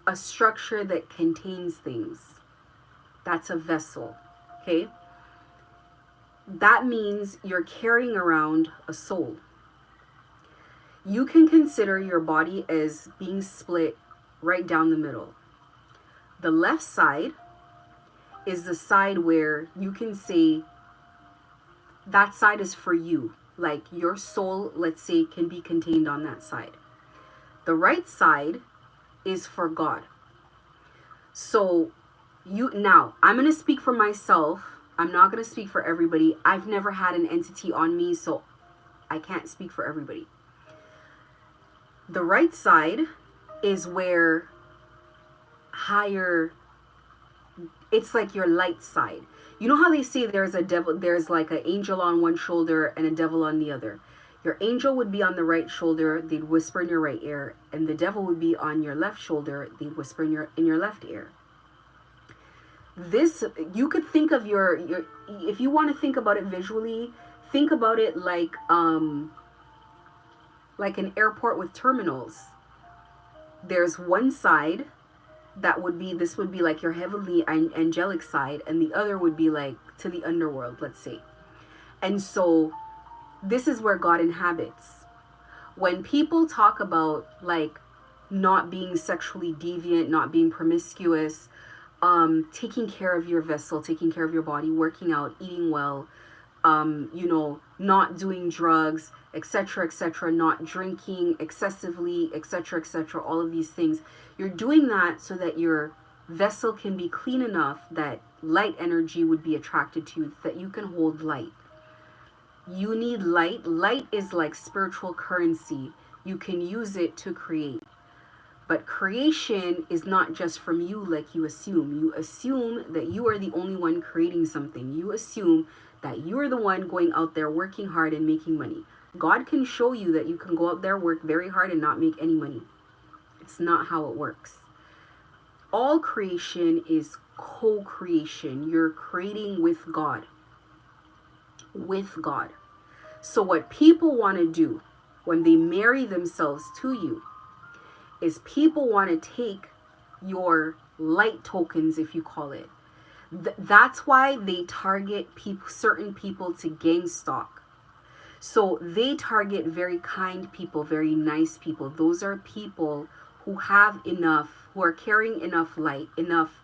a structure that contains things. That's a vessel. Okay? That means you're carrying around a soul. You can consider your body as being split right down the middle. The left side is the side where you can say that side is for you. Like your soul, let's say, can be contained on that side. The right side is for God. So now I'm going to speak for myself. I'm not going to speak for everybody. I've never had an entity on me, so I can't speak for everybody. The right side is where it's like your light side. You know how they say there's a devil, there's like an angel on one shoulder and a devil on the other. Your angel would be on the right shoulder, they'd whisper in your right ear, and the devil would be on your left shoulder, they'd whisper in your left ear. This, you could think of your if you want to think about it visually, think about it like an airport with terminals. There's one side that would be, this would be like your heavenly angelic side, and the other would be like to the underworld, let's say. And so this is where God inhabits. When people talk about like not being sexually deviant, not being promiscuous, taking care of your vessel, taking care of your body, working out, eating well, not doing drugs, etc., not drinking excessively, etc., all of these things. You're doing that so that your vessel can be clean enough that light energy would be attracted to you, that you can hold light. You need light. Light is like spiritual currency. You can use it to create. But creation is not just from you like you assume. You assume that you are the only one creating something. You assume that you are the one going out there working hard and making money. God can show you that you can go out there, work very hard, and not make any money. It's not how it works. All creation is co-creation. You're creating with God. With God. So what people want to do when they marry themselves to you is people want to take your light tokens, if you call it. That's why they target certain people to gang stalk. So they target very kind people, very nice people. Those are people who have enough, who are carrying enough light, enough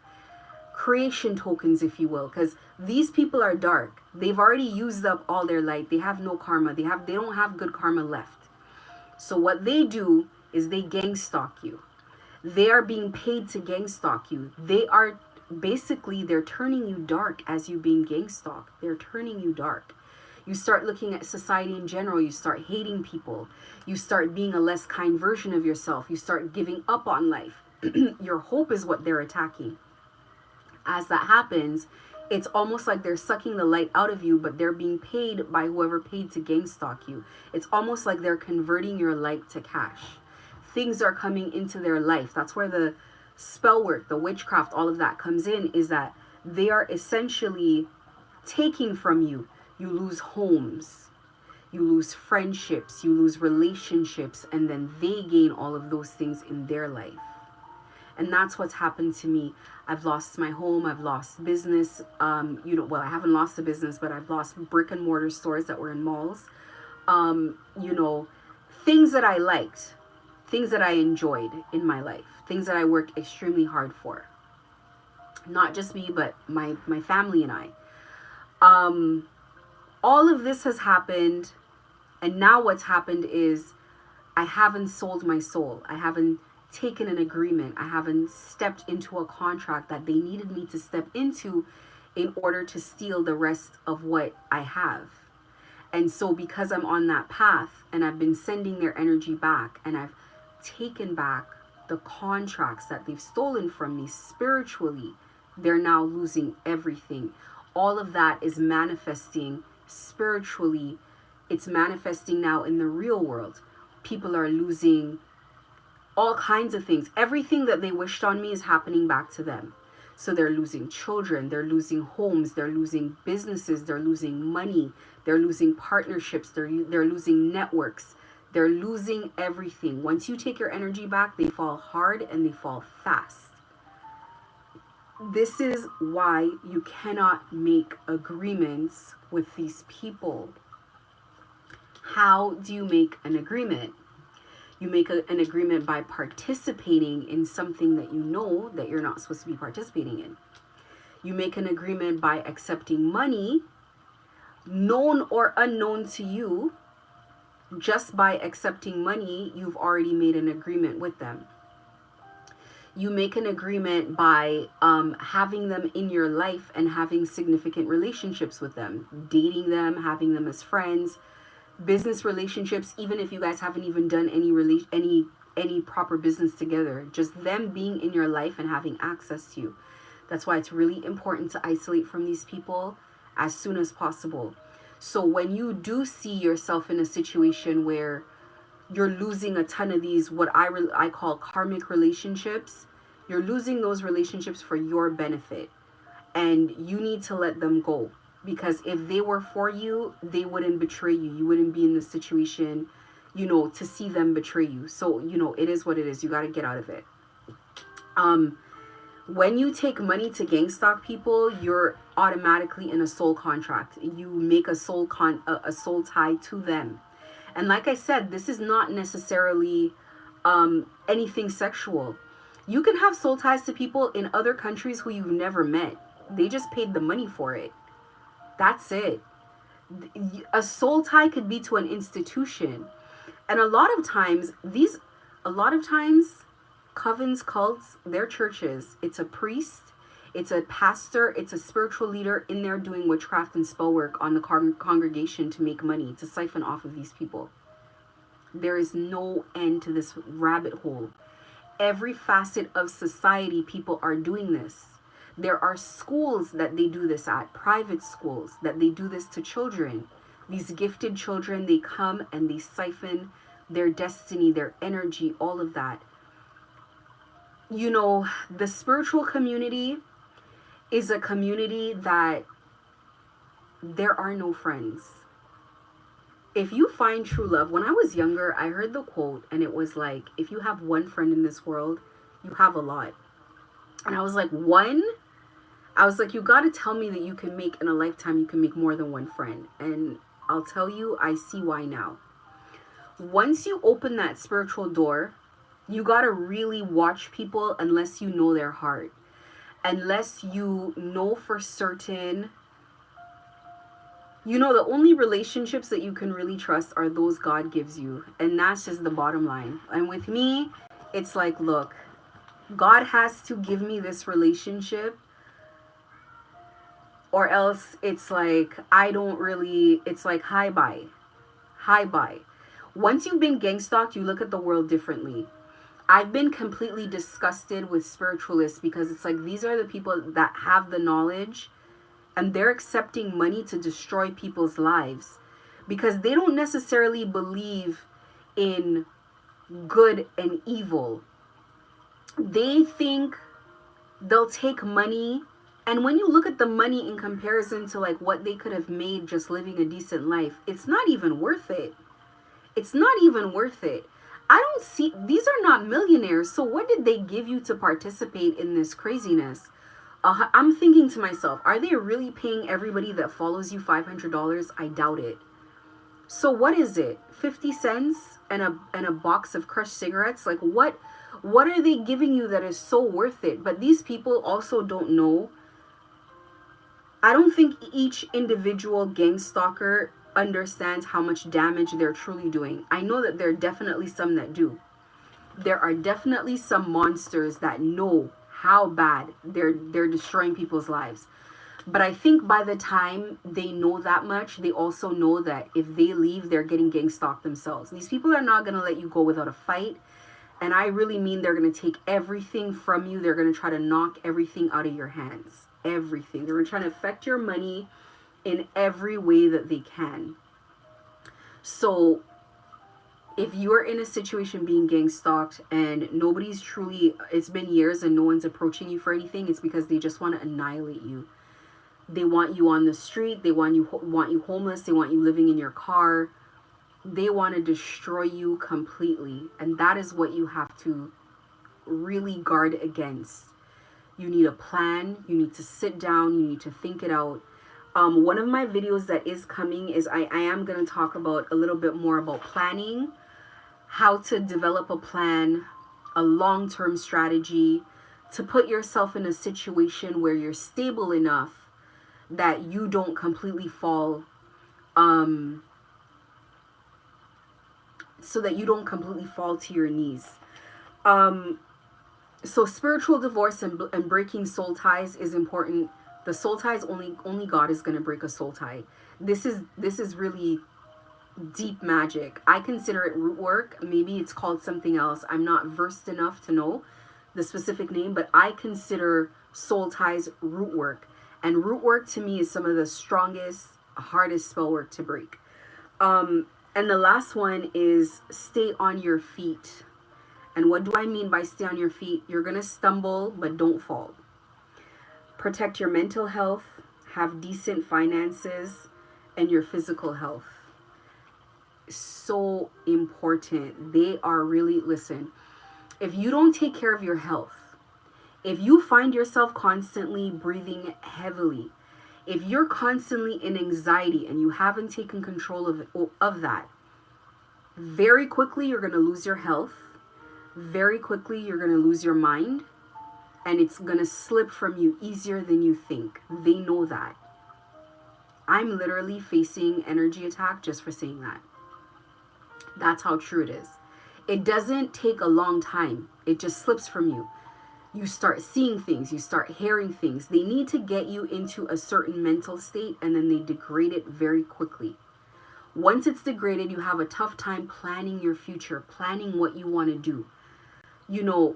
creation tokens, if you will, because these people are dark. They've already used up all their light. They have no karma. They don't have good karma left. So what they do is they gang stalk you. They are being paid to gang stalk you. They're turning you dark as you being gang stalked. They're turning you dark. You start looking at society in general. You start hating people. You start being a less kind version of yourself. You start giving up on life Your hope is what they're attacking. As that happens, it's almost like they're sucking the light out of you, but they're being paid by whoever paid to gang stalk you. It's almost like they're converting your light to cash. Things are coming into their life. That's where the spell work, the witchcraft, all of that comes in, is that they are essentially taking from you. You lose homes, you lose friendships, you lose relationships, and then they gain all of those things in their life. And that's what's happened to me. I've lost my home. I've lost business. Well, I haven't lost the business, but I've lost brick and mortar stores that were in malls. Things that I liked, things that I enjoyed in my life, things that I worked extremely hard for. Not just me, but my family and I. All of this has happened. And now what's happened is I haven't sold my soul. I haven't taken an agreement. I haven't stepped into a contract that they needed me to step into in order to steal the rest of what I have. And so because I'm on that path and I've been sending their energy back and I've taken back the contracts that they've stolen from me spiritually, they're now losing everything. All of that is manifesting spiritually. It's manifesting now in the real world. People are losing all kinds of things. Everything that they wished on me is happening back to them. So they're losing children, they're losing homes, they're losing businesses, they're losing money, they're losing partnerships, they're losing networks, they're losing everything. Once you take your energy back, they fall hard and they fall fast. This is why you cannot make agreements with these people. How do you make an agreement? You make an agreement by participating in something that you know that you're not supposed to be participating in. You make an agreement by accepting money, known or unknown to you. Just by accepting money, you've already made an agreement with them. You make an agreement by having them in your life and having significant relationships with them, dating them, having them as friends, business relationships, even if you guys haven't even done any proper business together, just them being in your life and having access to you. That's why it's really important to isolate from these people as soon as possible. So when you do see yourself in a situation where you're losing a ton of these, what I call karmic relationships, you're losing those relationships for your benefit, and you need to let them go. Because if they were for you, they wouldn't betray you. You wouldn't be in this situation, to see them betray you. So, it is what it is. You got to get out of it. When you take money to gang stalk people, you're automatically in a soul contract. You make a soul tie to them. And like I said, this is not necessarily anything sexual. You can have soul ties to people in other countries who you've never met. They just paid the money for it. That's it. A soul tie could be to an institution. And a lot of times, covens, cults, they're churches. It's a priest, it's a pastor, it's a spiritual leader in there doing witchcraft and spell work on the congregation to make money, to siphon off of these people. There is no end to this rabbit hole. Every facet of society, people are doing this. There are schools that they do this at, private schools, that they do this to children. These gifted children, they come and they siphon their destiny, their energy, all of that. The spiritual community is a community that there are no friends. If you find true love, when I was younger, I heard the quote, and it was like, if you have one friend in this world, you have a lot. And I was like, one? I was like, you got to tell me that you can make, in a lifetime, you can make more than one friend. And I'll tell you, I see why now. Once you open that spiritual door, you got to really watch people unless you know their heart. Unless you know for certain, the only relationships that you can really trust are those God gives you. And that's just the bottom line. And with me, it's like, look, God has to give me this relationship, or else it's like, it's like, hi, bye. Once you've been gang stalked, you look at the world differently. I've been completely disgusted with spiritualists because it's like these are the people that have the knowledge and they're accepting money to destroy people's lives because they don't necessarily believe in good and evil. They think they'll take money, and when you look at the money in comparison to like what they could have made just living a decent life, it's not even worth it. It's not even worth it. I don't see, these are not millionaires, so what did they give you to participate in this craziness? I'm thinking to myself, are they really paying everybody that follows you $500? I doubt it. So what is it? 50 cents and a box of crushed cigarettes? Like what are they giving you that is so worth it? But these people also don't know. I don't think each individual gang stalker understands how much damage they're truly doing. I know that there are definitely some that do. There are definitely some monsters that know how bad they're destroying people's lives. But I think by the time they know that much, they also know that if they leave, they're getting gang stalked themselves. These people are not going to let you go without a fight. And I really mean they're going to take everything from you. They're going to try to knock everything out of your hands. Everything. They're going to try to affect your money in every way that they can. So if you're in a situation being gang stalked and nobody's truly, it's been years and no one's approaching you for anything, it's because they just want to annihilate you. They want you on the street. They want you homeless. They want you living in your car. They want to destroy you completely. And that is what you have to really guard against. You need a plan. You need to sit down. You need to think it out. One of my videos that is coming is I am going to talk about a little bit more about planning, how to develop a plan, a long-term strategy to put yourself in a situation where you're stable enough that you don't completely fall, so that you don't completely fall to your knees. So spiritual divorce and breaking soul ties is important. The soul ties, only God is going to break a soul tie. This is really deep magic. I consider it root work. Maybe it's called something else. I'm not versed enough to know the specific name, but I consider soul ties root work. And root work to me is some of the strongest, hardest spell work to break. And the last one is stay on your feet. And what do I mean by stay on your feet? You're going to stumble, but don't fall. Protect your mental health, have decent finances, and your physical health. So important. They are really, listen, if you don't take care of your health, if you find yourself constantly breathing heavily, if you're constantly in anxiety and you haven't taken control of that, very quickly you're going to lose your health. Very quickly you're going to lose your mind. And it's going to slip from you easier than you think. They know that. I'm literally facing energy attack just for saying that. That's how true it is. It doesn't take a long time. It just slips from you. You start seeing things, you start hearing things. They need to get you into a certain mental state and then they degrade it very quickly. Once it's degraded, you have a tough time planning your future, planning what you want to do. You know,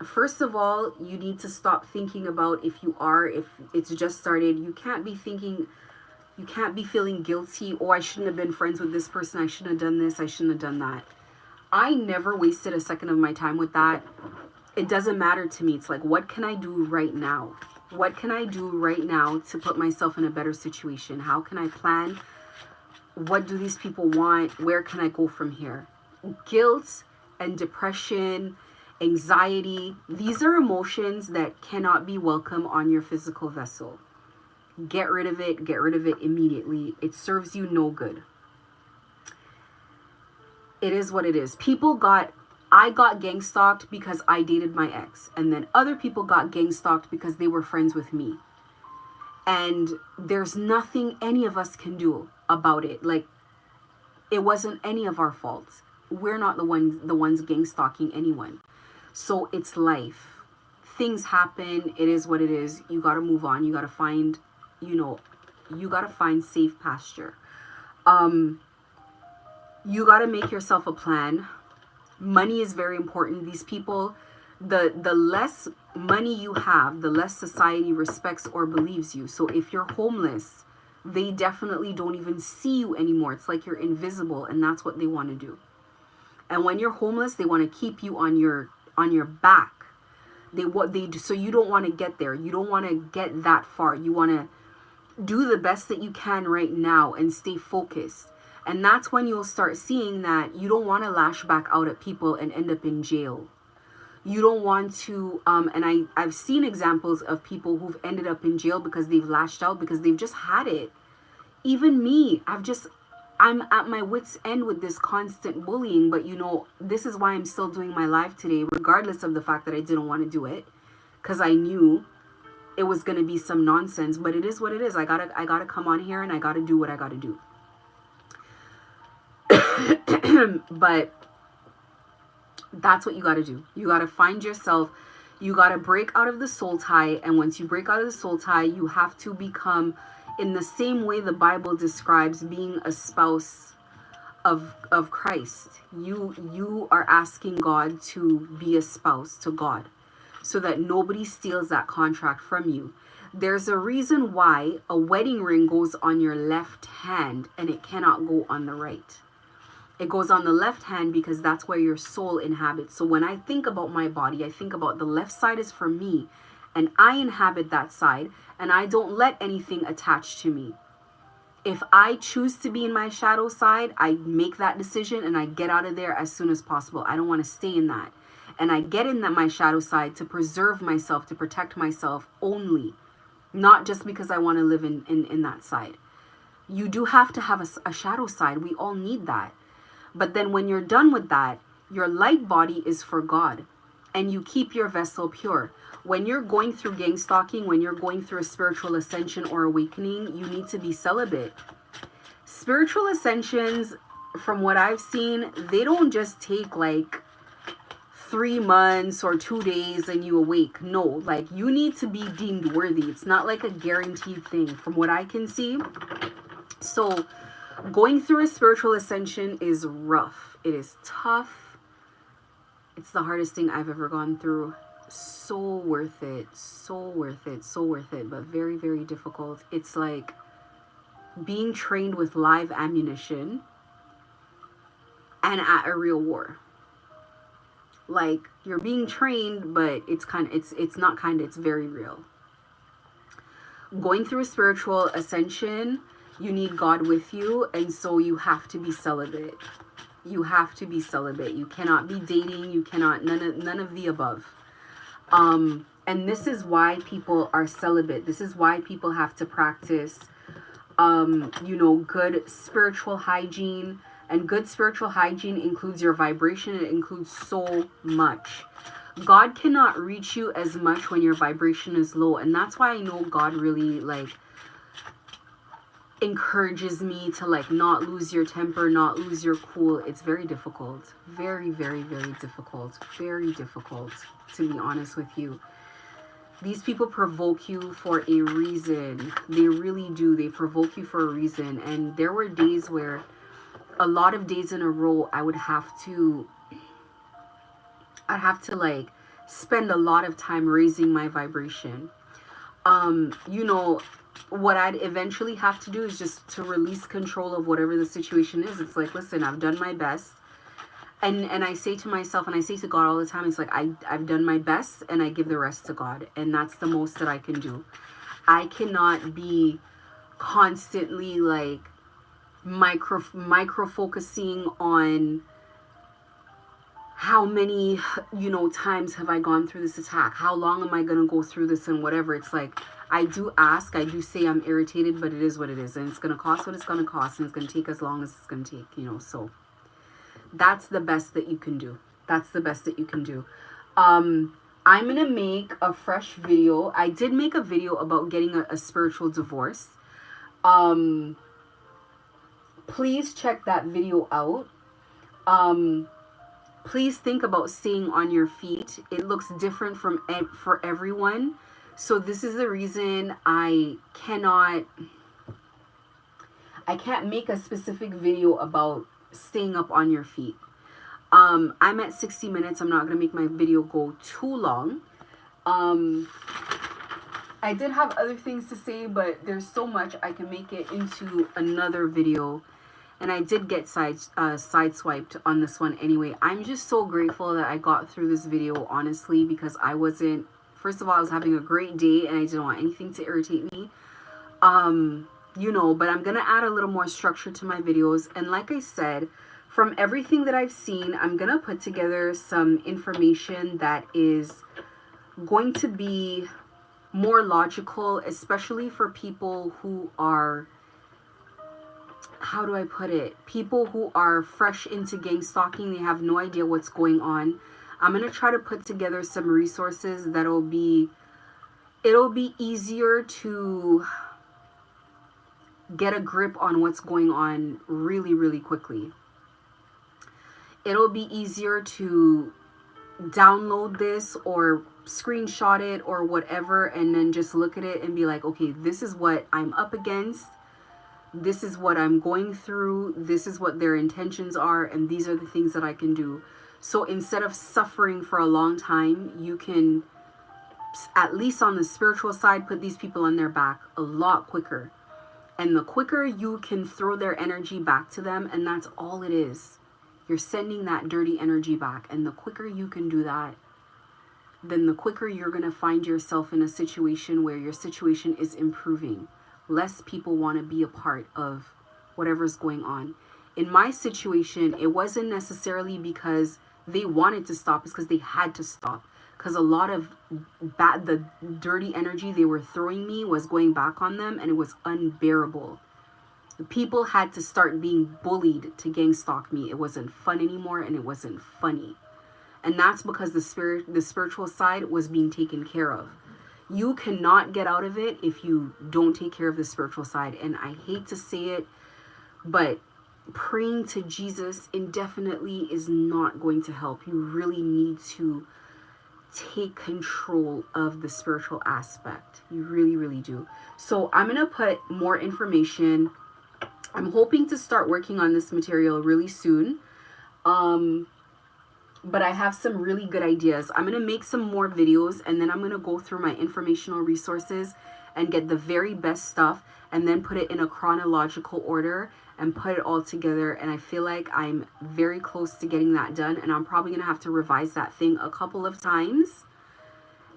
first of all, you need to stop thinking about if it's just started. You can't be feeling guilty. Oh, I shouldn't have been friends with this person. I shouldn't have done this. I shouldn't have done that. I never wasted a second of my time with that. It doesn't matter to me. It's like, what can I do right now? What can I do right now to put myself in a better situation? How can I plan? What do these people want? Where can I go from here? Guilt and depression, anxiety, these are emotions that cannot be welcome on your physical vessel. Get rid of it. Get rid of it immediately. It serves you no good. It is what it is. I got gang stalked because I dated my ex. And then other people got gang stalked because they were friends with me. And there's nothing any of us can do about it. Like, it wasn't any of our faults. We're not the ones gang stalking anyone. So it's life. Things happen. It is what it is. You got to move on. You got to find, you got to find safe pasture. You got to make yourself a plan. Money is very important. These people, the less money you have, the less society respects or believes you. So if you're homeless, they definitely don't even see you anymore. It's like you're invisible, and that's what they want to do. And when you're homeless, they want to keep you on your back. So you don't want to get there. You don't want to get that far. You want to do the best that you can right now and stay focused. And that's when you'll start seeing that you don't want to lash back out at people and end up in jail. You don't want to, and I've seen examples of people who've ended up in jail because they've lashed out, because they've just had it. Even me, I'm at my wit's end with this constant bullying, but this is why I'm still doing my live today, regardless of the fact that I didn't want to do it, because I knew it was going to be some nonsense. But it is what it is. I gotta come on here and I gotta do what I gotta do. But that's what you got to do. You got to find yourself. You got to break out of the soul tie. And once you break out of the soul tie, you have to become, in the same way the Bible describes being a spouse of Christ. You are asking God to be a spouse to God, so that nobody steals that contract from you. There's a reason why a wedding ring goes on your left hand and it cannot go on the right. It goes on the left hand because that's where your soul inhabits. So when I think about my body, I think about the left side is for me, and I inhabit that side, and I don't let anything attach to me. If I choose to be in my shadow side, I make that decision and I get out of there as soon as possible. I don't want to stay in that. And I get in my shadow side to preserve myself, to protect myself only. Not just because I want to live in that side. You do have to have a shadow side. We all need that. But then when you're done with that, your light body is for God, and you keep your vessel pure. When you're going through gang stalking, when you're going through a spiritual ascension or awakening, you need to be celibate. Spiritual ascensions, from what I've seen, they don't just take like 3 months or 2 days and you awake. No, like you need to be deemed worthy. It's not like a guaranteed thing from what I can see. So going through a spiritual ascension is rough. It is tough. It's the hardest thing I've ever gone through. So worth it. So worth it. So worth it. But very, very difficult. It's like being trained with live ammunition and at a real war. Like you're being trained, but it's very real. Going through a spiritual ascension, you need God with you, and so you have to be celibate. You have to be celibate. You cannot be dating. You cannot, none of the above. And this is why people are celibate. This is why people have to practice, good spiritual hygiene. And good spiritual hygiene includes your vibration. It includes so much. God cannot reach you as much when your vibration is low. And that's why I know God really encourages me to not lose your temper, not lose your cool. It's very difficult. Very, very, very difficult. Very difficult, to be honest with you. These people provoke you for a reason. They really do. They provoke you for a reason. And there were days where, a lot of days in a row, I'd have to spend a lot of time raising my vibration. What I'd eventually have to do is just to release control of whatever the situation is. It's like, listen, I've done my best. And I say to myself, and I say to God all the time, it's like, I've done my best and I give the rest to God. And that's the most that I can do. I cannot be constantly micro focusing on how many times have I gone through this attack, how long am I going to go through this, and whatever. It's like, I do say I'm irritated, but it is what it is, and it's going to cost what it's going to cost, and it's going to take as long as it's going to take, so that's the best that you can do. I'm going to make a fresh video. I did make a video about getting a spiritual divorce. Please check that video out. Please think about staying on your feet. It looks different for everyone. So this is the reason I can't make a specific video about staying up on your feet. I'm at 60 minutes. I'm not going to make my video go too long. I did have other things to say, but there's so much I can make it into another video. And I did get sideswiped on this one anyway. I'm just so grateful that I got through this video, honestly, because I wasn't, first of all, I was having a great day and I didn't want anything to irritate me. You know, but I'm going to add a little more structure to my videos. And like I said, from everything that I've seen, I'm going to put together some information that is going to be more logical, especially for people who are, how do I put it? People who are fresh into gang stalking, they have no idea what's going on. I'm going to try to put together some resources that'll be, it'll be easier to get a grip on what's going on really, really quickly. It'll be easier to download this or screenshot it or whatever, and then just look at it and be like, okay, this is what I'm up against. This is what I'm going through. This is what their intentions are. And these are the things that I can do. So instead of suffering for a long time, you can, at least on the spiritual side, put these people on their back a lot quicker. And the quicker you can throw their energy back to them, and that's all it is. You're sending that dirty energy back. And the quicker you can do that, then the quicker you're going to find yourself in a situation where your situation is improving. Less people want to be a part of whatever's going on. In my situation, it wasn't necessarily because they wanted to stop, it's because they had to stop. Because a lot of the dirty energy they were throwing me was going back on them, and it was unbearable. The people had to start being bullied to gang stalk me. It wasn't fun anymore, and it wasn't funny. And that's because the spiritual side was being taken care of. You cannot get out of it if you don't take care of the spiritual side. And I hate to say it, but praying to Jesus indefinitely is not going to help. You really need to take control of the spiritual aspect. You really, really do. So I'm going to put more information. I'm hoping to start working on this material really soon. But I have some really good ideas. I'm going to make some more videos, and then I'm going to go through my informational resources and get the very best stuff, and then put it in a chronological order and put it all together. And I feel like I'm very close to getting that done, and I'm probably going to have to revise that thing a couple of times.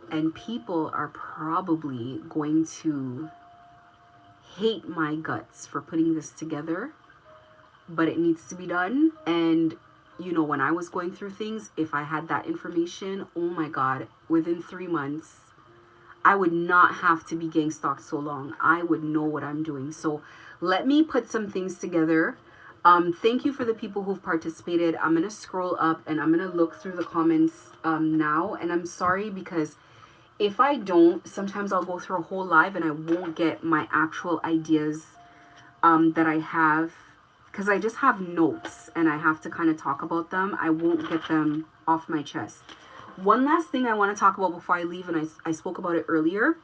And people are probably going to hate my guts for putting this together, but it needs to be done. And you know, when I was going through things, if I had that information, oh my God, within 3 months, I would not have to be gang stalked so long. I would know what I'm doing. So let me put some things together. Thank you for the people who've participated. I'm going to scroll up and I'm going to look through the comments now. And I'm sorry, because if I don't, sometimes I'll go through a whole live and I won't get my actual ideas that I have. Because I just have notes and I have to kind of talk about them. I won't get them off my chest. One last thing I want to talk about before I leave, and I spoke about it earlier.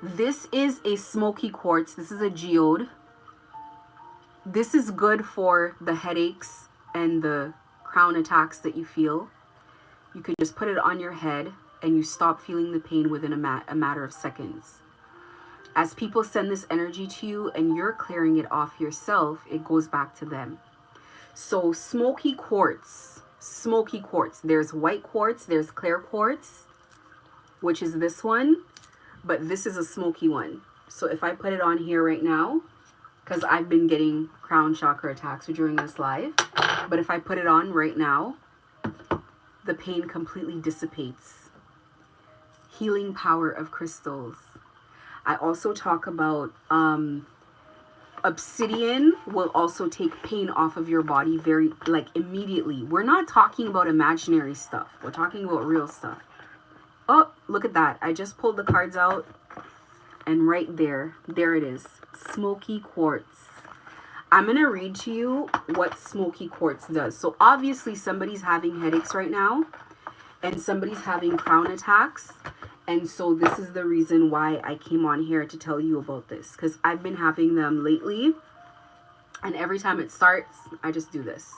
This is a Smokey quartz. This is a geode. This is good for the headaches and the crown attacks that you feel. You could just put it on your head and you stop feeling the pain within a matter of seconds. As people send this energy to you and you're clearing it off yourself, it goes back to them. So Smokey quartz, Smokey quartz. There's white quartz, there's clear quartz, which is this one, but this is a smoky one. So if I put it on here right now, because I've been getting crown chakra attacks during this live, but if I put it on right now, the pain completely dissipates. Healing power of crystals. I also talk about obsidian will also take pain off of your body very, like, immediately. We're not talking about imaginary stuff. We're talking about real stuff. Oh, look at that. I just pulled the cards out and right there it is. Smokey quartz. I'm going to read to you what Smokey quartz does. So obviously somebody's having headaches right now and somebody's having crown attacks. And so this is the reason why I came on here to tell you about this. Because I've been having them lately. And every time it starts, I just do this.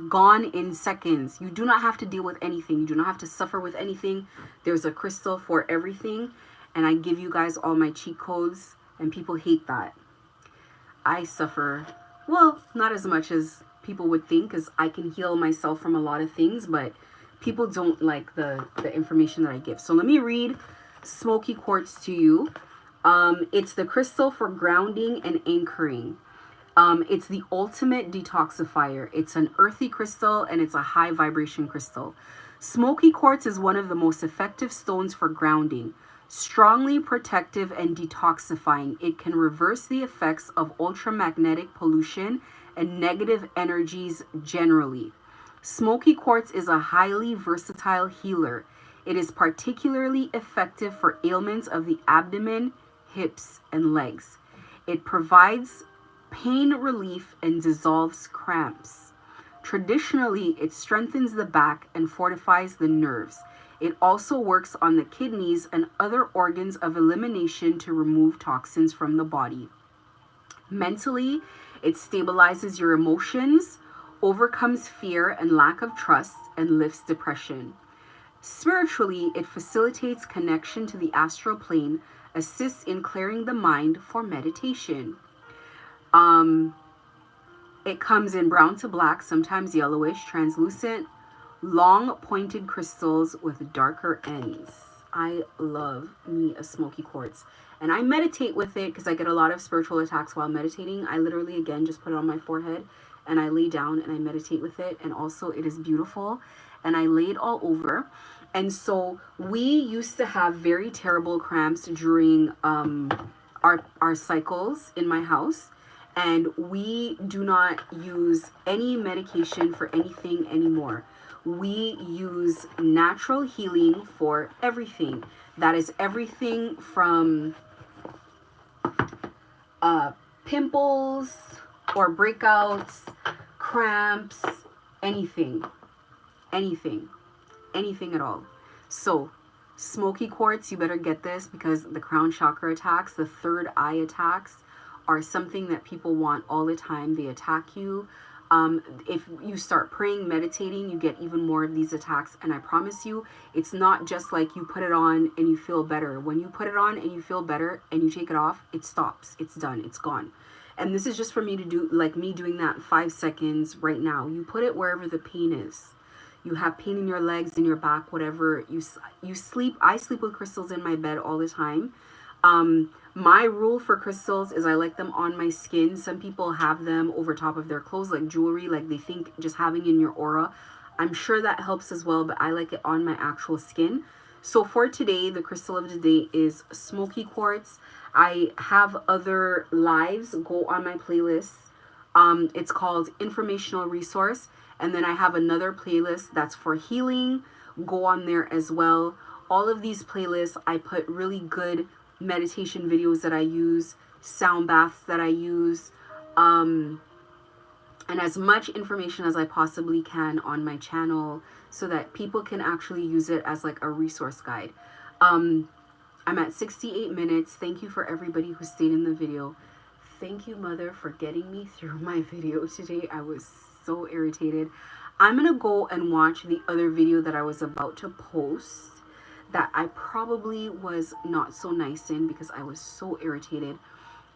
Gone in seconds. You do not have to deal with anything. You do not have to suffer with anything. There's a crystal for everything. And I give you guys all my cheat codes. And people hate that. I suffer, well, not as much as people would think, because I can heal myself from a lot of things. But people don't like the information that I give. So let me read Smokey Quartz to you. It's the crystal for grounding and anchoring. It's the ultimate detoxifier. It's an earthy crystal and it's a high vibration crystal. Smokey quartz is one of the most effective stones for grounding. Strongly protective and detoxifying. It can reverse the effects of ultramagnetic pollution and negative energies generally. Smokey quartz is a highly versatile healer. It is particularly effective for ailments of the abdomen, hips, and legs. It provides pain relief and dissolves cramps. Traditionally, it strengthens the back and fortifies the nerves. It also works on the kidneys and other organs of elimination to remove toxins from the body. Mentally, it stabilizes your emotions, overcomes fear and lack of trust, and lifts depression. Spiritually, it facilitates connection to the astral plane, assists in clearing the mind for meditation. It comes in brown to black, sometimes yellowish, translucent, long pointed crystals with darker ends. I love me a smoky quartz. And I meditate with it because I get a lot of spiritual attacks while meditating. I literally, again, just put it on my forehead and I lay down and I meditate with it. And also it is beautiful. And I lay it all over. And so we used to have very terrible cramps during our cycles in my house. And we do not use any medication for anything anymore. We use natural healing for everything. That is everything from pimples or breakouts, cramps, anything at all. So smoky quartz, you better get this, because the crown chakra attacks, the third eye attacks, are something that people want all the time. They attack you. If you start praying, meditating, you get even more of these attacks. And I promise you, it's not just like you put it on and you feel better. When you put it on and you feel better and you take it off, it stops. It's done. It's gone. And this is just for me to do, like me doing that 5 seconds right now. You put it wherever the pain is. You have pain in your legs, in your back, whatever. You sleep. I sleep with crystals in my bed all the time. My rule for crystals is I like them on my skin. Some people have them over top of their clothes, like jewelry, like they think just having in your aura. I'm sure that helps as well, but I like it on my actual skin. So for today, the crystal of the day is smoky quartz. I have other lives go on my playlist. It's called Informational Resource. And then I have another playlist that's for healing. Go on there as well. All of these playlists, I put really good meditation videos that I use, sound baths that I use, and as much information as I possibly can on my channel so that people can actually use it as like a resource guide. I'm at 68 minutes. Thank you for everybody who stayed in the video. Thank you, Mother, for getting me through my video today. I was so irritated. I'm gonna go and watch the other video that I was about to post that I probably was not so nice in because I was so irritated.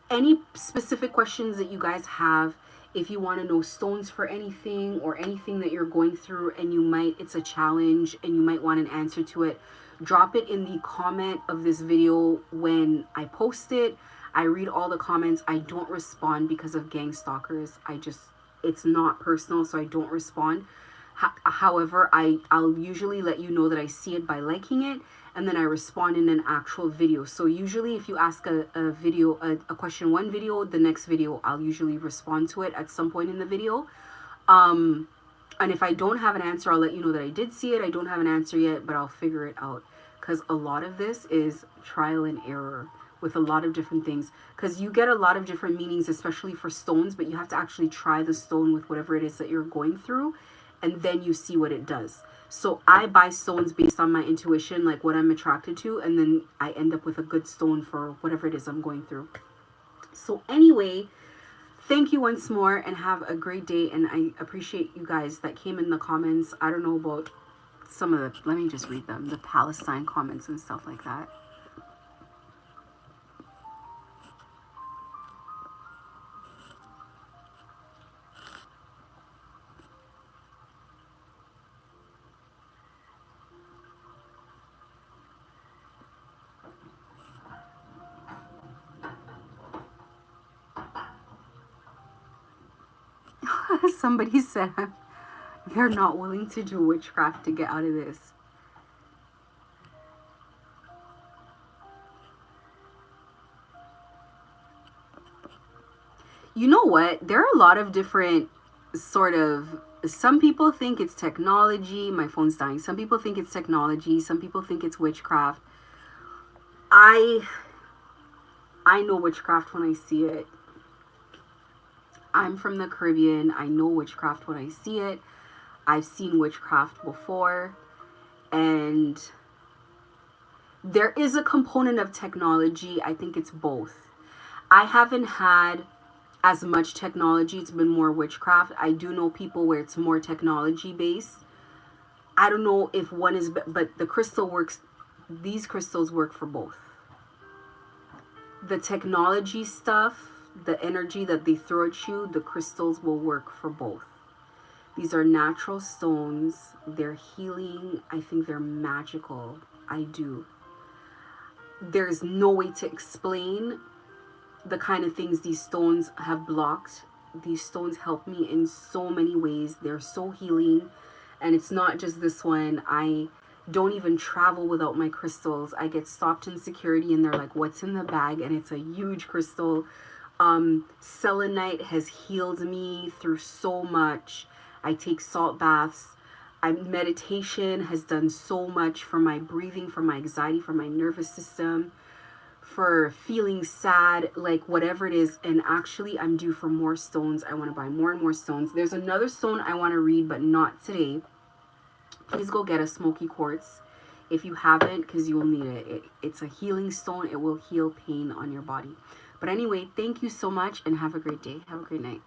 Any specific questions that you guys have, if you want to know stones for anything or anything that you're going through and it's a challenge and you might want an answer to it, drop it in the comment of this video when I post it. I read all the comments. I don't respond because of gang stalkers. It's not personal, so I don't respond. However, I'll usually let you know that I see it by liking it, and then I respond in an actual video. So usually if you ask a question one video, the next video I'll usually respond to it at some point in the video. And if I don't have an answer, I'll let you know that I did see it. I don't have an answer yet, but I'll figure it out, because a lot of this is trial and error with a lot of different things, because you get a lot of different meanings, especially for stones, but you have to actually try the stone with whatever it is that you're going through, and then you see what it does. So I buy stones based on my intuition, like what I'm attracted to, and then I end up with a good stone for whatever it is I'm going through. So anyway, Thank you once more and have a great day. And I appreciate you guys that came in the comments. I don't know about some of the, let me just read them, the Palestine comments and stuff like that. Somebody said they're not willing to do witchcraft to get out of this. You know what? There are a lot of different sort of, some people think it's technology. My phone's dying. Some people think it's technology. Some people think it's witchcraft. I know witchcraft when I see it. I'm from the Caribbean. I know witchcraft when I see it. I've seen witchcraft before. And there is a component of technology. I think it's both. I haven't had as much technology. It's been more witchcraft. I do know people where it's more technology based. I don't know if one is, but the crystal works. These crystals work for both. The technology stuff, the energy that they throw at you, the crystals will work for both. These are natural stones. They're healing. I think they're magical. I do. There's no way to explain the kind of things these stones have blocked. These stones help me in so many ways. They're so healing. And it's not just this one. I don't even travel without my crystals. I get stopped in security and they're like, what's in the bag? And it's a huge crystal. Selenite has healed me through so much. I take salt baths. Meditation has done so much for my breathing, for my anxiety, for my nervous system, for feeling sad, like whatever it is. And actually, I'm due for more stones. I want to buy more and more stones. There's another stone I want to read, but not today. Please go get a Smokey Quartz if you haven't, because you will need it. It's a healing stone. It will heal pain on your body. But anyway, thank you so much and have a great day. Have a great night.